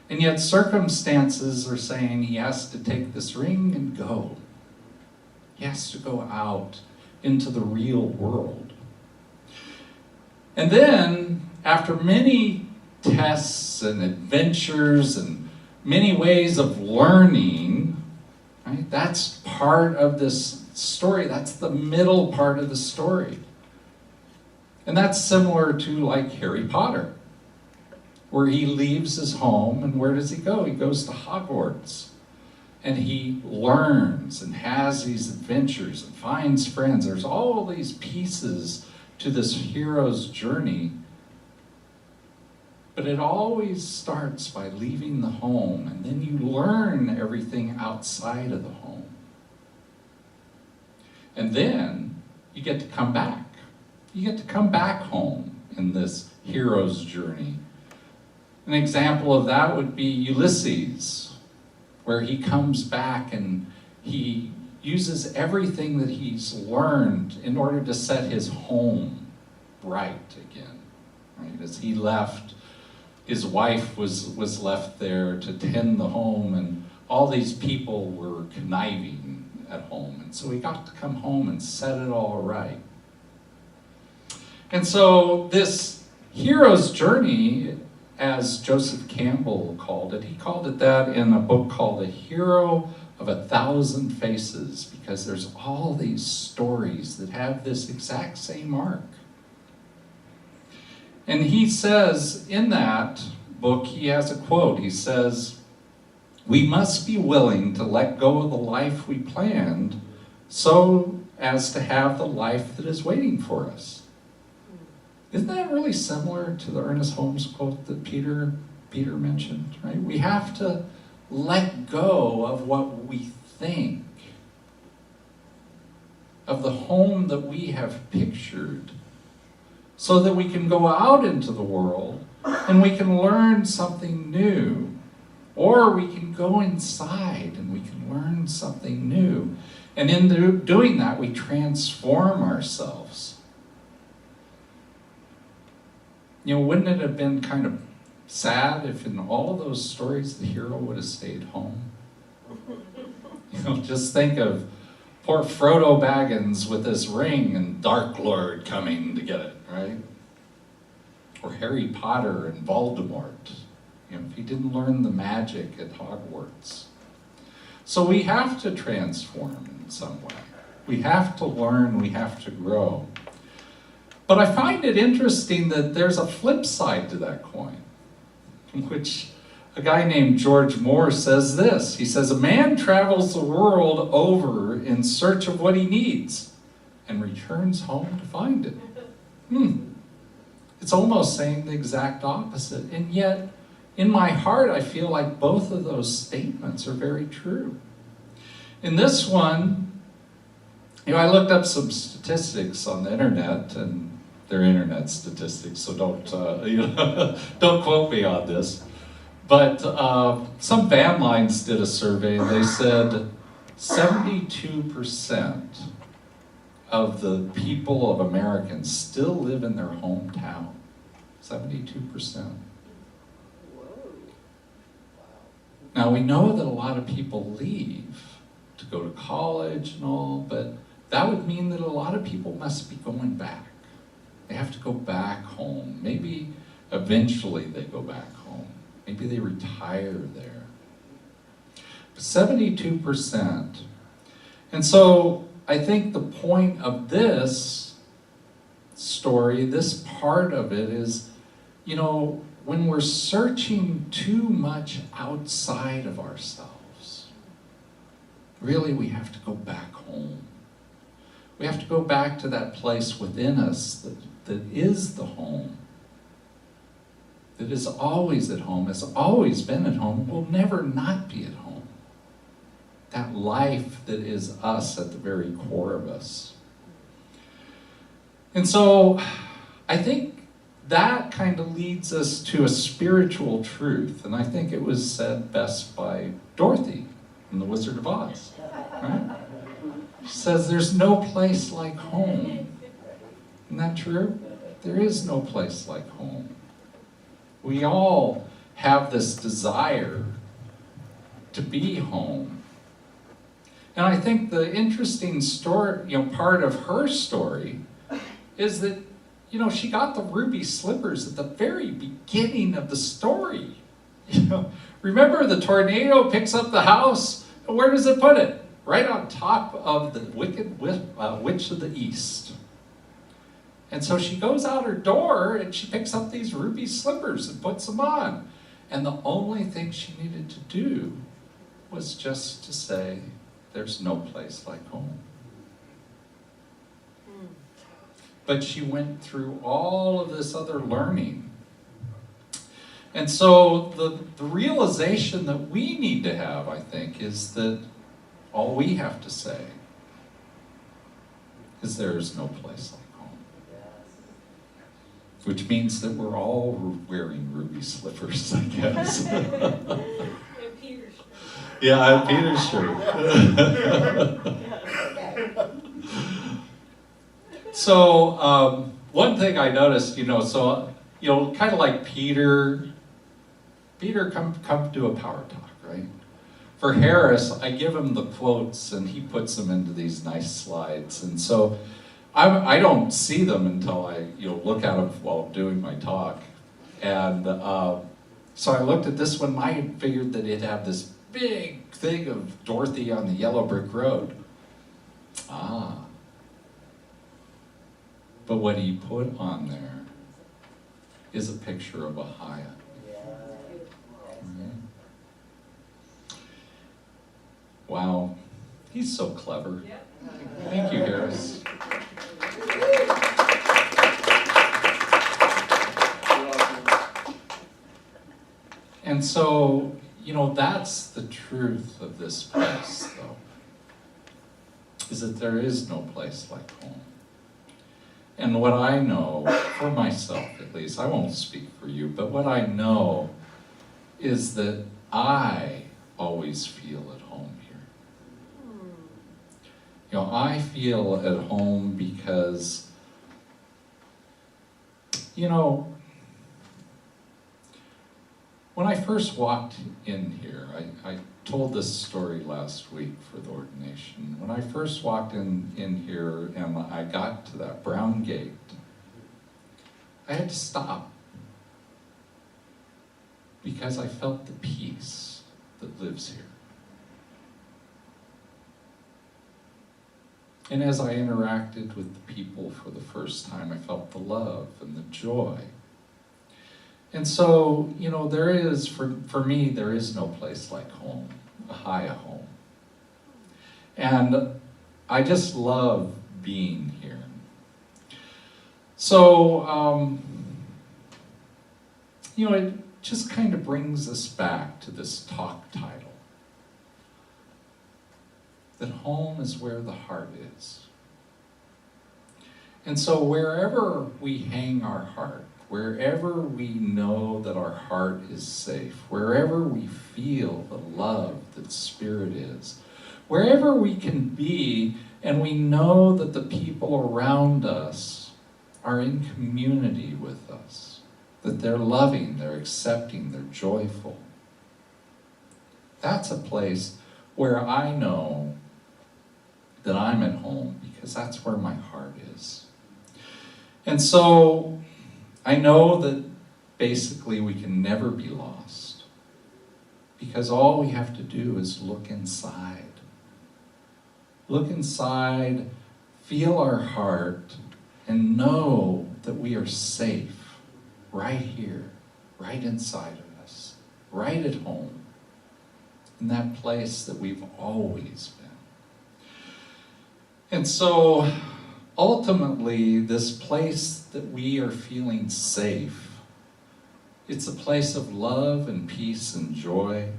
and yet circumstances are saying he has to take this ring and go. He has to go out into the real world. And then, after many tests and adventures and many ways of learning, right, right? That's part of this story. That's the middle part of the story. And that's similar to like Harry Potter, where he leaves his home, and where does he go? He goes to Hogwarts. And he learns and has these adventures and finds friends. There's all these pieces to this hero's journey. But it always starts by leaving the home, and then you learn everything outside of the home. And then you get to come back. You get to come back home in this hero's journey. An example of that would be Ulysses, where he comes back and he uses everything that he's learned in order to set his home right again. Right? As he left, his wife was left there to tend the home, and all these people were conniving at home. And so he got to come home and set it all right. And so this hero's journey, as Joseph Campbell called it, he called it that in a book called A Hero of 1,000 Faces, because there's all these stories that have this exact same arc. And he says in that book, he has a quote. He says, "We must be willing to let go of the life we planned so as to have the life that is waiting for us." Isn't that really similar to the Ernest Holmes quote that Peter mentioned, right? We have to let go of what we think, of the home that we have pictured, so that we can go out into the world and we can learn something new. Or we can go inside and we can learn something new. And in doing that, we transform ourselves. You know, wouldn't it have been kind of sad if in all of those stories the hero would have stayed home? You know, just think of poor Frodo Baggins with his ring and Dark Lord coming to get it, right? Or Harry Potter and Voldemort, you know, if he didn't learn the magic at Hogwarts. So we have to transform in some way. We have to learn, we have to grow. But I find it interesting that there's a flip side to that coin, in which a guy named George Moore says this. He says, "A man travels the world over in search of what he needs and returns home to find it." It's almost saying the exact opposite. And yet, in my heart, I feel like both of those statements are very true. In this one, you know, I looked up some statistics on the internet, and they're internet statistics, so don't quote me on this. But some van lines did a survey, and they said 72% of the people of Americans still live in their hometown. 72%. Now, we know that a lot of people leave to go to college and all, but that would mean that a lot of people must be going back. They have to go back home. Maybe eventually they go back home. Maybe they retire there. 72%. And so I think the point of this story, this part of it is, you know, when we're searching too much outside of ourselves, really we have to go back home. We have to go back to that place within us that is the home, that is always at home, has always been at home, will never not be at home. That life that is us at the very core of us. And so I think that kind of leads us to a spiritual truth, and I think it was said best by Dorothy in The Wizard of Oz, right? She says, "There's no place like home." Isn't that true? There is no place like home. We all have this desire to be home. And I think the interesting story, you know, part of her story is that, you know, she got the ruby slippers at the very beginning of the story. You know, remember the tornado picks up the house, and where does it put it? right on top of the wicked witch of the east. And so she goes out her door and she picks up these ruby slippers and puts them on. And the only thing she needed to do was just to say, there's no place like home. But she went through all of this other learning. And so the realization that we need to have, I think, is that all we have to say is there is no place like home. Which means that we're all wearing ruby slippers, I guess. And Peter's shirt. Yeah, and Peter's shirt. So, one thing I noticed, kind of like Peter come do a power talk, right? For Harris, I give him the quotes and he puts them into these nice slides. And so I don't see them until I look at them while doing my talk. And so I looked at this one and I figured that it'd have this big thing of Dorothy on the yellow brick road. But what he put on there is a picture of Ahiah. Wow, he's so clever. Thank you, Harris. And so, that's the truth of this place, though, is that there is no place like home. And what I know, for myself at least, I won't speak for you, but what I know is that I always feel at home here. I feel at home because, when I first walked in here, I told this story last week for the ordination. When I first walked in here and I got to that brown gate, I had to stop because I felt the peace that lives here. And as I interacted with the people for the first time, I felt the love and the joy. And so, there is, for me, there is no place like home, Ahiah home. And I just love being here. So, it just kind of brings us back to this talk title. That home is where the heart is. And so wherever we hang our heart, wherever we know that our heart is safe, wherever we feel the love that Spirit is, wherever we can be and we know that the people around us are in community with us, that they're loving, they're accepting, they're joyful. That's a place where I know that I'm at home because that's where my heart is. And so I know that basically we can never be lost because all we have to do is look inside. Look inside, feel our heart, and know that we are safe right here, right inside of us, right at home, in that place that we've always been. And so, ultimately, this place that we are feeling safe, it's a place of love and peace and joy.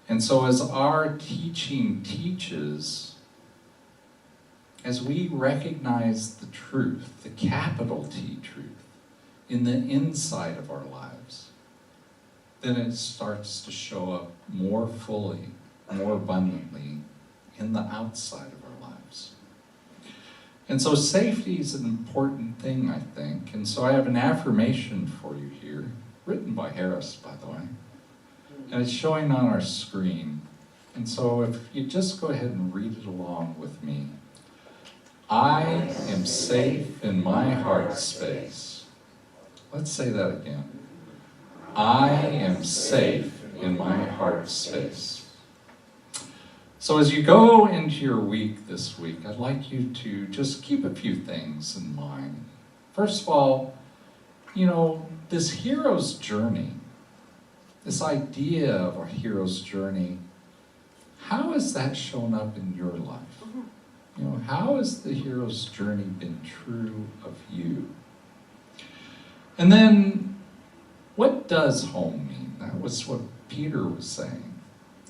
And so as our teaching teaches, as we recognize the truth, the capital T truth, in the inside of our lives, then it starts to show up more fully, more abundantly in the outside of our lives. And so safety is an important thing, I think. And so I have an affirmation for you here, written by Harris, by the way. And it's showing on our screen. And so if you just go ahead and read it along with me. I am safe in my heart space. Let's say that again. I am safe in my heart space. So as you go into your week this week, I'd like you to just keep a few things in mind. First of all, this hero's journey, this idea of a hero's journey, how has that shown up in your life? How has the hero's journey been true of you? And then, what does home mean? That was what Peter was saying.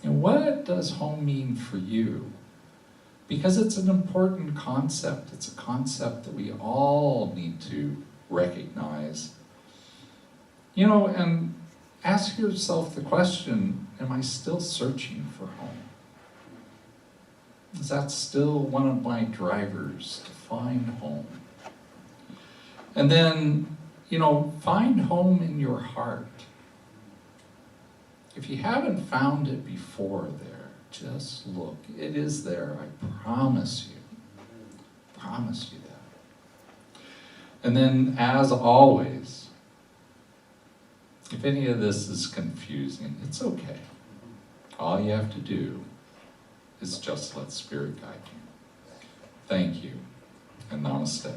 What does home mean for you? Because it's an important concept. It's a concept that we all need to recognize. And ask yourself the question, am I still searching for home? Is that still one of my drivers to find home? And then, find home in your heart. If you haven't found it before there, just look. It is there, I promise you. Promise you that. And then, as always, if any of this is confusing, it's okay. All you have to do is just let Spirit guide you. Thank you, and namaste.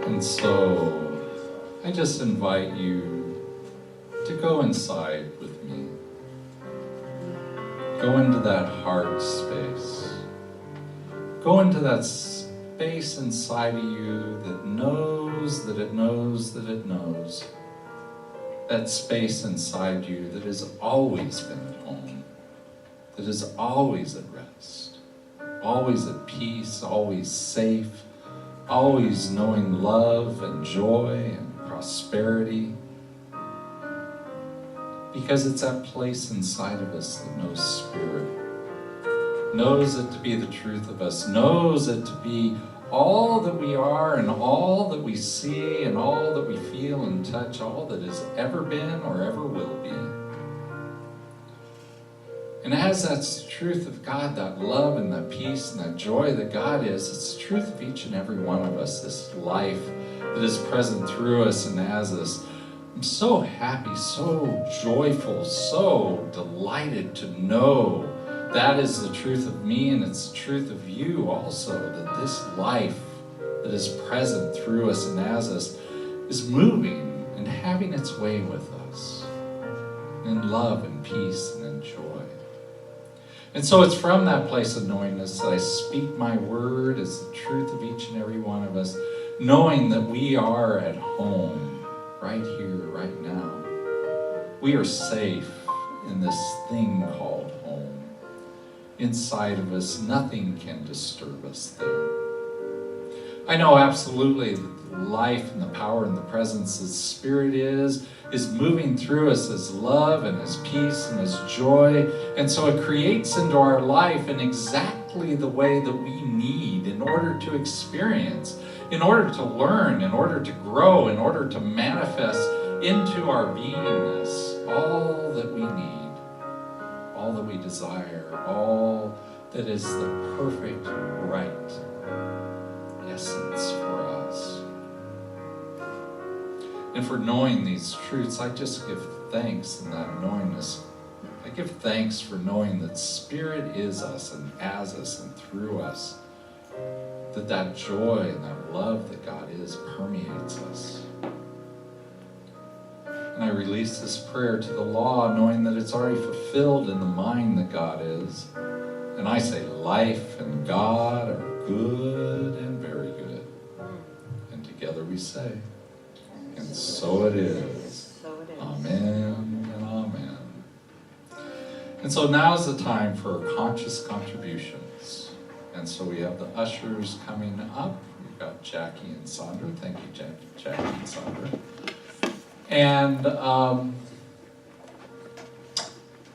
And so, I just invite you to go inside with me. Go into that heart space. Go into that space inside of you that knows that it knows that it knows. That space inside you that has always been home. That is always at rest. Always at peace, always safe. Always knowing love and joy and prosperity. Because it's that place inside of us that knows Spirit, knows it to be the truth of us, knows it to be all that we are and all that we see and all that we feel and touch, all that has ever been or ever will be. And as that's the truth of God, that love and that peace and that joy that God is, it's the truth of each and every one of us, this life that is present through us and as us. I'm so happy, so joyful, so delighted to know that is the truth of me and it's the truth of you also, that this life that is present through us and as us is moving and having its way with us in love and peace and in joy. And so it's from that place of knowingness that I speak my word as the truth of each and every one of us, knowing that we are at home right here, right now. We are safe in this thing called home. Inside of us, nothing can disturb us there. I know absolutely that the life and the power and the presence that Spirit is moving through us as love and as peace and as joy. And so it creates into our life in exactly the way that we need in order to experience, in order to learn, in order to grow, in order to manifest into our beingness all that we need, all that we desire, all that is the perfect right essence for us. And for knowing these truths, I just give thanks in that knowingness. I give thanks for knowing that Spirit is us and as us and through us. That joy and that love that God is permeates us. And I release this prayer to the law, knowing that it's already fulfilled in the mind that God is. And I say life and God are good and very good. And together we say, and so it is. Amen and amen. And so now's the time for conscious contributions. And so we have the ushers coming up. We've got Jackie and Sandra. Thank you, Jackie and Sandra.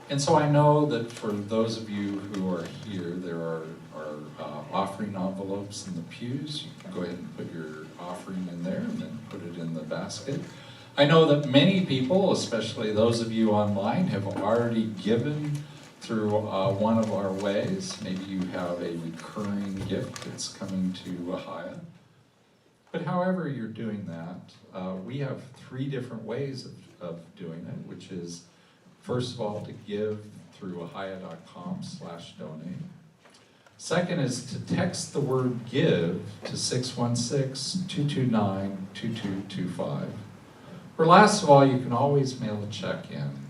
And so I know that for those of you who are here, there are offering envelopes in the pews. You can go ahead and put your offering in there and then put it in the basket. I know that many people, especially those of you online, have already given through one of our ways. Maybe you have a recurring gift that's coming to Ahiah. But however you're doing that, we have 3 different ways of doing it, which is, first of all, to give through ahiah.com/donate. Second is to text the word give to 616-229-2225. Or last of all, you can always mail a check in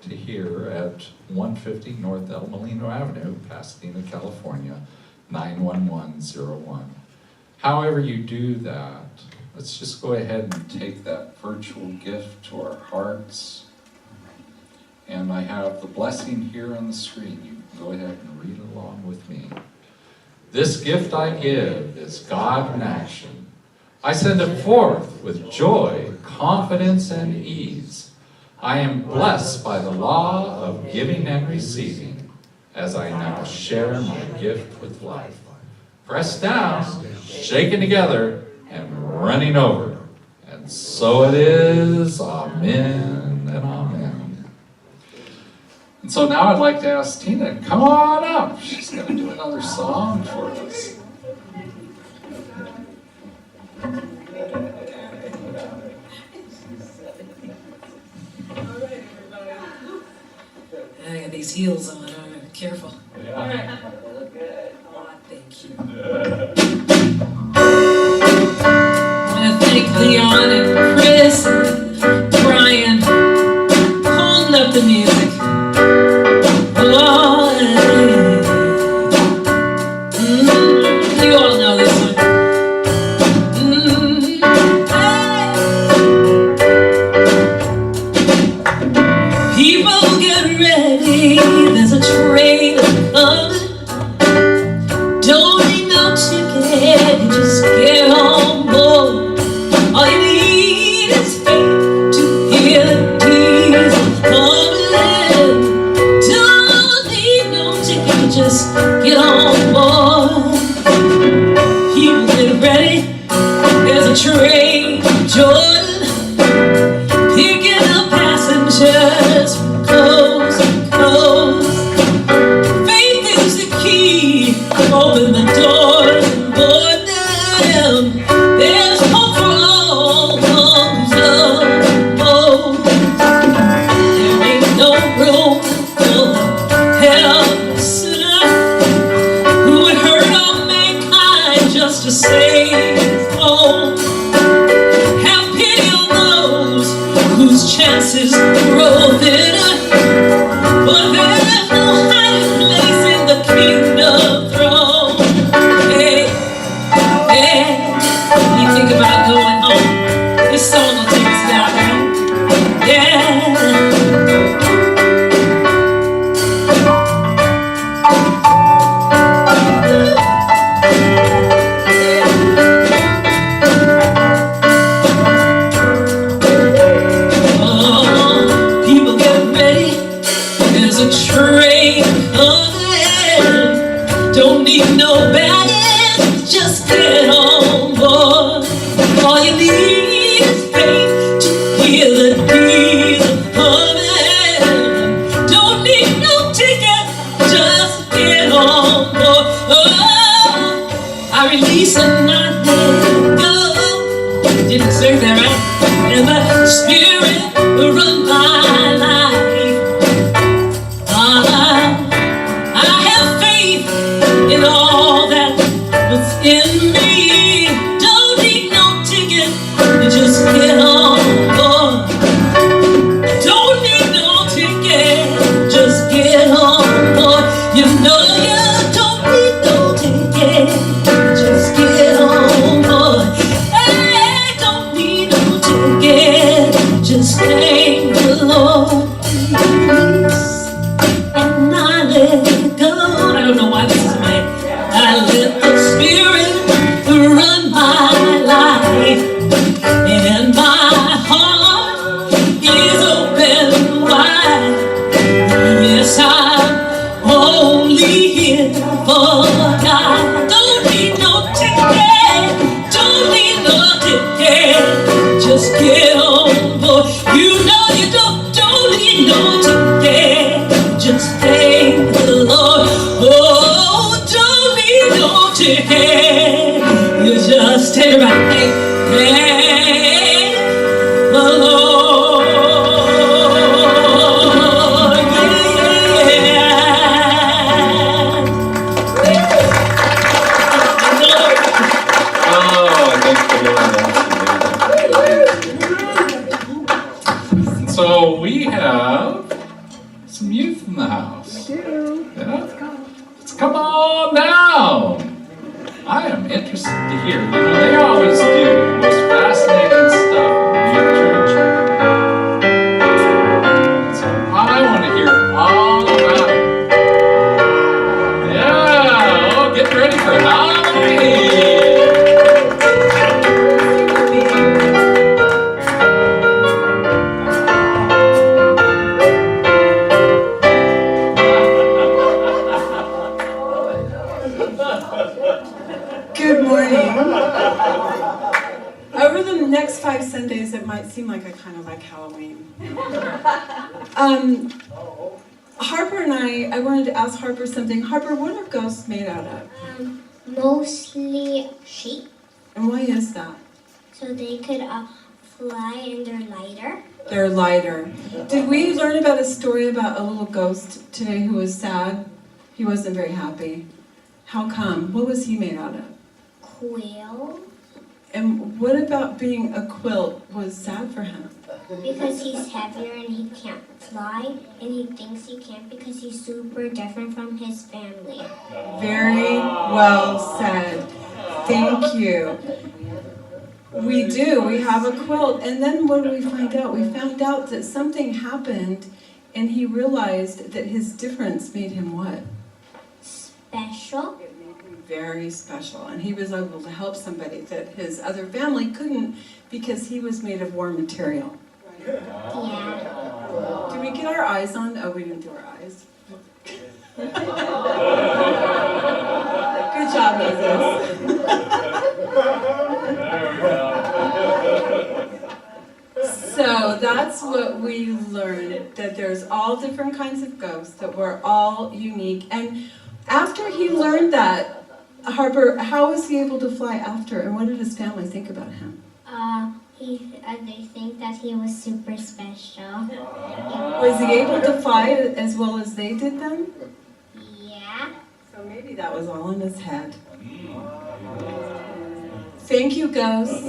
to here at 150 North El Molino Avenue, Pasadena, California, 91101. However you do that, let's just go ahead and take that virtual gift to our hearts. And I have the blessing here on the screen. You can go ahead and read along with me. This gift I give is God in action. I send it forth with joy, confidence, and ease. I am blessed by the law of giving and receiving as I now share my gift with life. Pressed down, shaken together, and running over. And so it is. Amen and amen. And so now I'd like to ask Tina to come on up. She's going to do another song for us. I got these heels on. All right, careful. Yeah. All right. Oh, thank you. I want to thank Leon and Chris and Brian holding up the music. Oh, you all know this one. People get ready, there's a train coming. Don't need no ticket, you just get on board. All you need is faith to hear the diesel coming. Don't need no ticket, you just get on board. People get ready, there's a train, Jordan. Picking up passengers from coast to coast. Faith is the key. Open the doors and board them. There's hope for all comes up boat. There ain't no room for the helpless sinner who would hurt all mankind just to save his home. Have pity on those whose chances grow thinner, but there's no hiding place in the kingdom throne. Hey, hey, you think about going home, this song will take us down, right? Yeah. People get ready, there's a train coming. Don't need no baggage, just get on board. All you need is faith to hear the diesel coming. Don't need no ticket, just get on board. Oh, I release and I let go. Didn't say that right? And the Spirit will run my life. I have faith in all that was in me. Don't need no ticket, you just get on board. Don't need no ticket, just get on board. You know you don't need no ticket, just get on board. Hey, don't need no ticket, just thank the Lord. And I let go. I don't know why this is my. I let the Spirit run my life, and my heart is open wide. Yes, I'm only here for God. Don't need no ticket, don't need no ticket, just get on board. You know you don't need no ticket, just thank the Lord. Oh, don't need no ticket, you just Just everybody thank the Lord. Yeah. Thank the Lord. Oh, I thank the Lord, absolutely. So we have some youth in the house. Yeah? Let's come on down. I am interested to hear. You know, they always do the most fascinating stuff in your church. So I want to hear all about it. Yeah, oh, get ready for Halloween. Good morning. Over the next 5 Sundays, it might seem like I kind of like Halloween. Harper and I wanted to ask Harper something. Harper, what are ghosts made out of? Mostly sheep, And why is that? so they could fly and they're lighter. They're lighter. Did we learn about a story about a little ghost today who was sad? He wasn't very happy. How come? What was he made out of? Quail, And what about being a quilt was sad for him? because he's heavier and he can't fly, and he thinks he can't because he's super different from his family. Very well said. Thank you. We do. We have a quilt. And then what do we find out? We found out that something happened and he realized that his difference made him what? Special. It made him very special. And he was able to help somebody that his other family couldn't because he was made of war material. Yeah. Did we get our eyes on? Oh, we didn't do our eyes. Good job, Moses. So that's what we learned, that there's all different kinds of ghosts, that we're all unique. And after he learned that, Harper, how was he able to fly after, and what did his family think about him? They think that he was super special. Was he able to fly as well as they did then? Yeah. So maybe that was all in his head. Thank you, ghosts.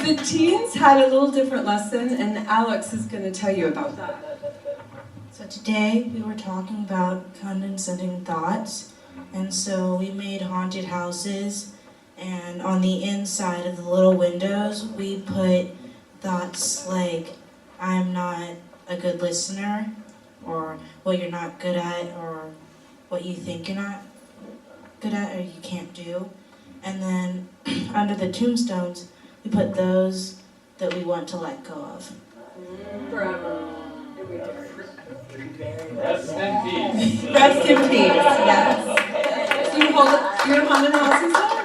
The teens had a little different lesson, and Alex is going to tell you about that. So today we were talking about condescending thoughts, and so we made haunted houses, and on the inside of the little windows we put thoughts like, I'm not a good listener, or what you're not good at, or what you think you're not good at or you can't do. And then under the tombstones we put those that we want to let go of. Forever. Rest in peace. Rest in peace, yes. So you hold it, your haunted houses there?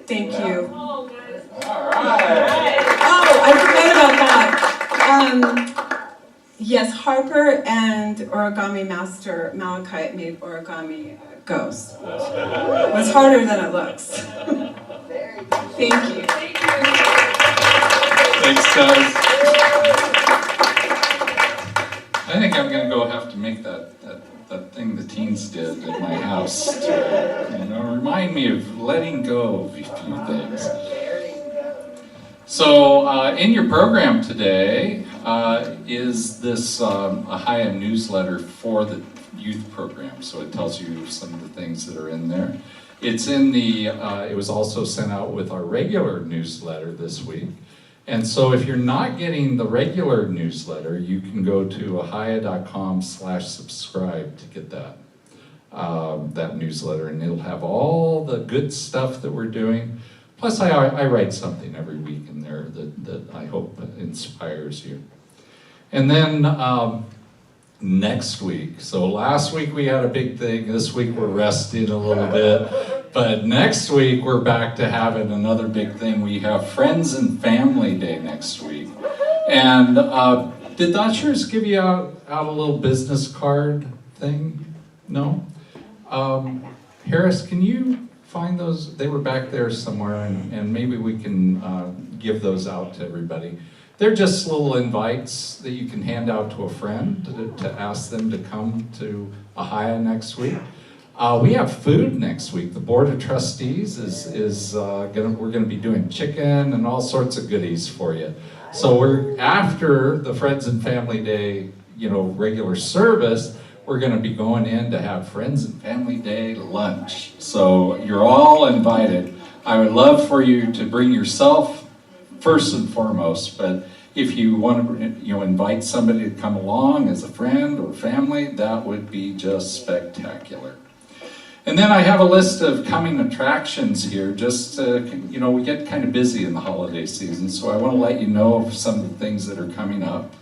Thank you. All right. Oh, I forgot about that. Yes, Harper and origami master Malachi made origami ghosts. It was harder than it looks. Thank you. Thanks, guys. I think I'm gonna go have to make that thing the teens did at my house to, remind me of letting go of a few things. So in your program today is this Ahiah newsletter for the youth program. So it tells you some of the things that are in there. It's in the, it was also sent out with our regular newsletter this week. And so if you're not getting the regular newsletter, you can go to ahiah.com/subscribe to get that newsletter, and it'll have all the good stuff that we're doing. Plus I write something every week in there that I hope inspires you. And then next week, so last week we had a big thing, this week we're resting a little bit, but next week we're back to having another big thing. We have Friends and Family Day next week. And Did the ushers give you out a little business card thing? No? Harris, can you find those? They were back there somewhere, and maybe we can give those out to everybody. They're just little invites that you can hand out to a friend to ask them to come to Ahiah next week. We have food next week. The Board of Trustees we're gonna be doing chicken and all sorts of goodies for you. So we're after the Friends and Family Day, regular service, we're gonna be going in to have Friends and Family Day lunch. So you're all invited. I would love for you to bring yourself first and foremost, but if you want to invite somebody to come along as a friend or family, that would be just spectacular. And then I have a list of coming attractions here, just we get kind of busy in the holiday season, so I want to let you know of some of the things that are coming up.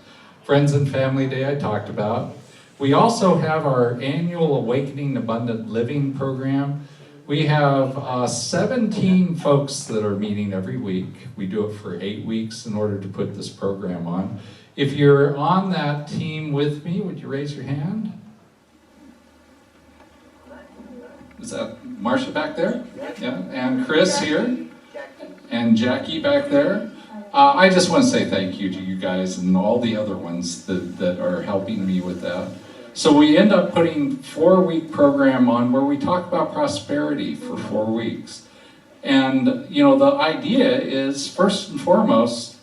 Friends and Family Day I talked about. We also have our annual Awakening Abundant Living program. We have 17 folks that are meeting every week. We do it for 8 weeks in order to put this program on. If you're on that team with me, would you raise your hand? Is that Marcia back there? Yeah, and Chris here, and Jackie back there. I just want to say thank you to you guys and all the other ones that are helping me with that. So we end up putting 4-week program on where we talk about prosperity for 4 weeks. And the idea is, first and foremost,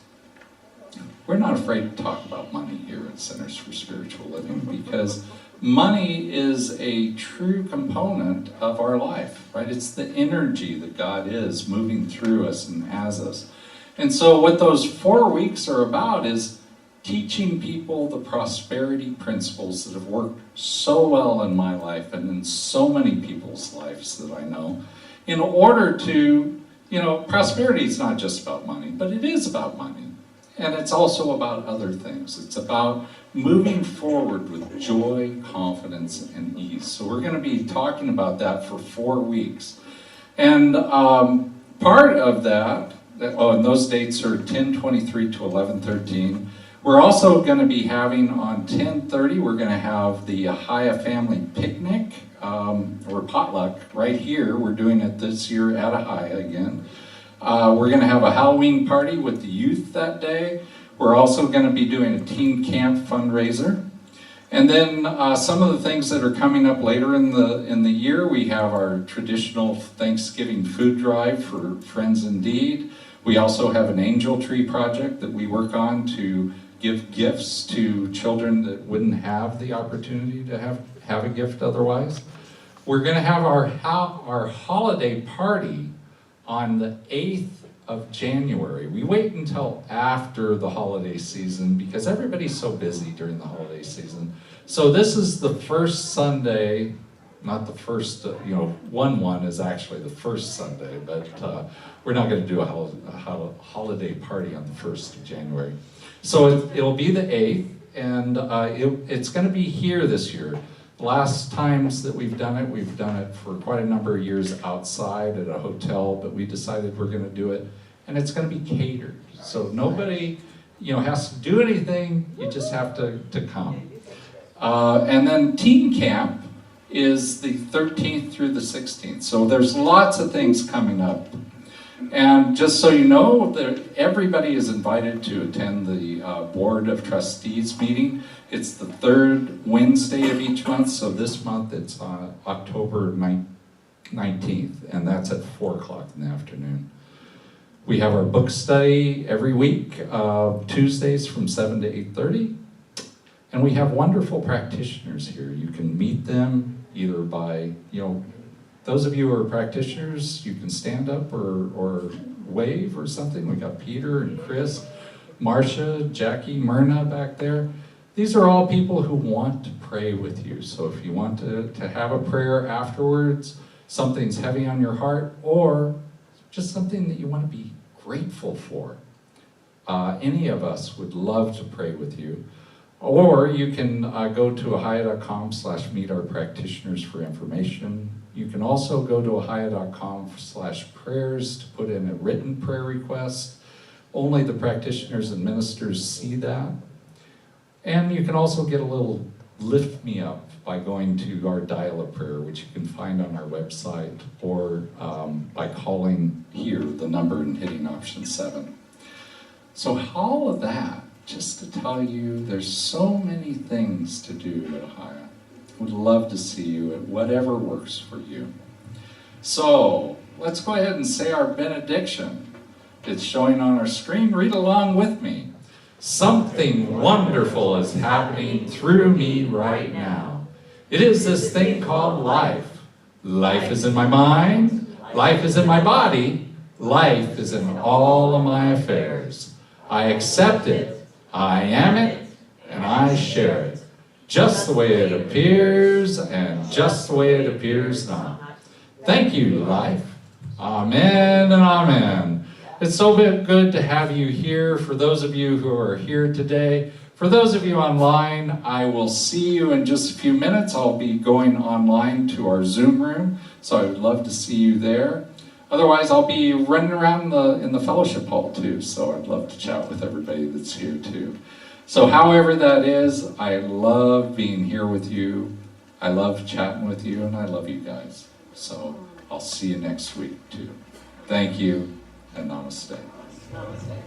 we're not afraid to talk about money here at Centers for Spiritual Living, because money is a true component of our life, right? It's the energy that God is moving through us and as us. And so what those 4 weeks are about is teaching people the prosperity principles that have worked so well in my life and in so many people's lives that I know, in order to, prosperity is not just about money, but it is about money. And it's also about other things. It's about moving forward with joy, confidence, and ease. So we're going to be talking about that for 4 weeks. And part of that, and those dates are 10/23 to 11/13. We're also going to be having on 10/30, we're going to have the Ahiah Family Picnic, or potluck, right here. We're doing it this year at Ahiah again. We're going to have a Halloween party with the youth that day. We're also going to be doing a teen camp fundraiser. And then some of the things that are coming up later in the year, we have our traditional Thanksgiving food drive for Friends Indeed. We also have an angel tree project that we work on to give gifts to children that wouldn't have the opportunity to have a gift otherwise. We're going to have our holiday party on the 8th of January. We wait until after the holiday season because everybody's so busy during the holiday season. So this is the first Sunday, not the first, 1/1 is actually the first Sunday, but we're not going to do a holiday party on the 1st of January. So it'll be the 8th, and it's going to be here this year. The last times that we've done it for quite a number of years outside at a hotel, but we decided we're going to do it, and it's going to be catered. So nobody, has to do anything, you just have to come. And then teen camp is the 13th through the 16th. So there's lots of things coming up. And just so you know, everybody is invited to attend the Board of Trustees meeting. It's the 3rd Wednesday of each month, so this month it's October 19th, and that's at 4 o'clock in the afternoon. We have our book study every week, Tuesdays from 7 to 8:30, and we have wonderful practitioners here. You can meet them either by, those of you who are practitioners, you can stand up or wave or something. We got Peter and Chris, Marcia, Jackie, Myrna back there. These are all people who want to pray with you. So if you want to have a prayer afterwards, something's heavy on your heart, or just something that you want to be grateful for, any of us would love to pray with you. Or you can go to ahiah.com/meetourpractitioners for information. You can also go to ahiah.com/prayers to put in a written prayer request. Only the practitioners and ministers see that. And you can also get a little lift me up by going to our dial a prayer, which you can find on our website, or by calling here, the number, and hitting option 7. So all of that, just to tell you, there's so many things to do at Ahiah. Would love to see you at whatever works for you. So let's go ahead and say our benediction. It's showing on our screen. Read along with me. Something wonderful is happening through me right now. It is this thing called life. Life is in my mind. Life is in my body. Life is in all of my affairs. I accept it. I am it. And I share it. Just the way it appears and just the way it appears now. Thank you, life. Amen and amen. It's so good to have you here. For those of you who are here today, for those of you online, I will see you in just a few minutes. I'll be going online to our Zoom room, so I would love to see you there. Otherwise, I'll be running around in the fellowship hall too, so I'd love to chat with everybody that's here too. So however that is, I love being here with you. I love chatting with you, and I love you guys. So I'll see you next week too. Thank you, and namaste. Namaste.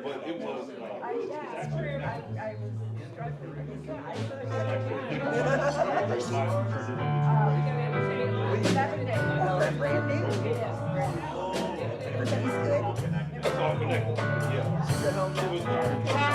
but it was. I was struggling. I brand new? Yes, brand new. Everything's good? It's all connected, yeah. It was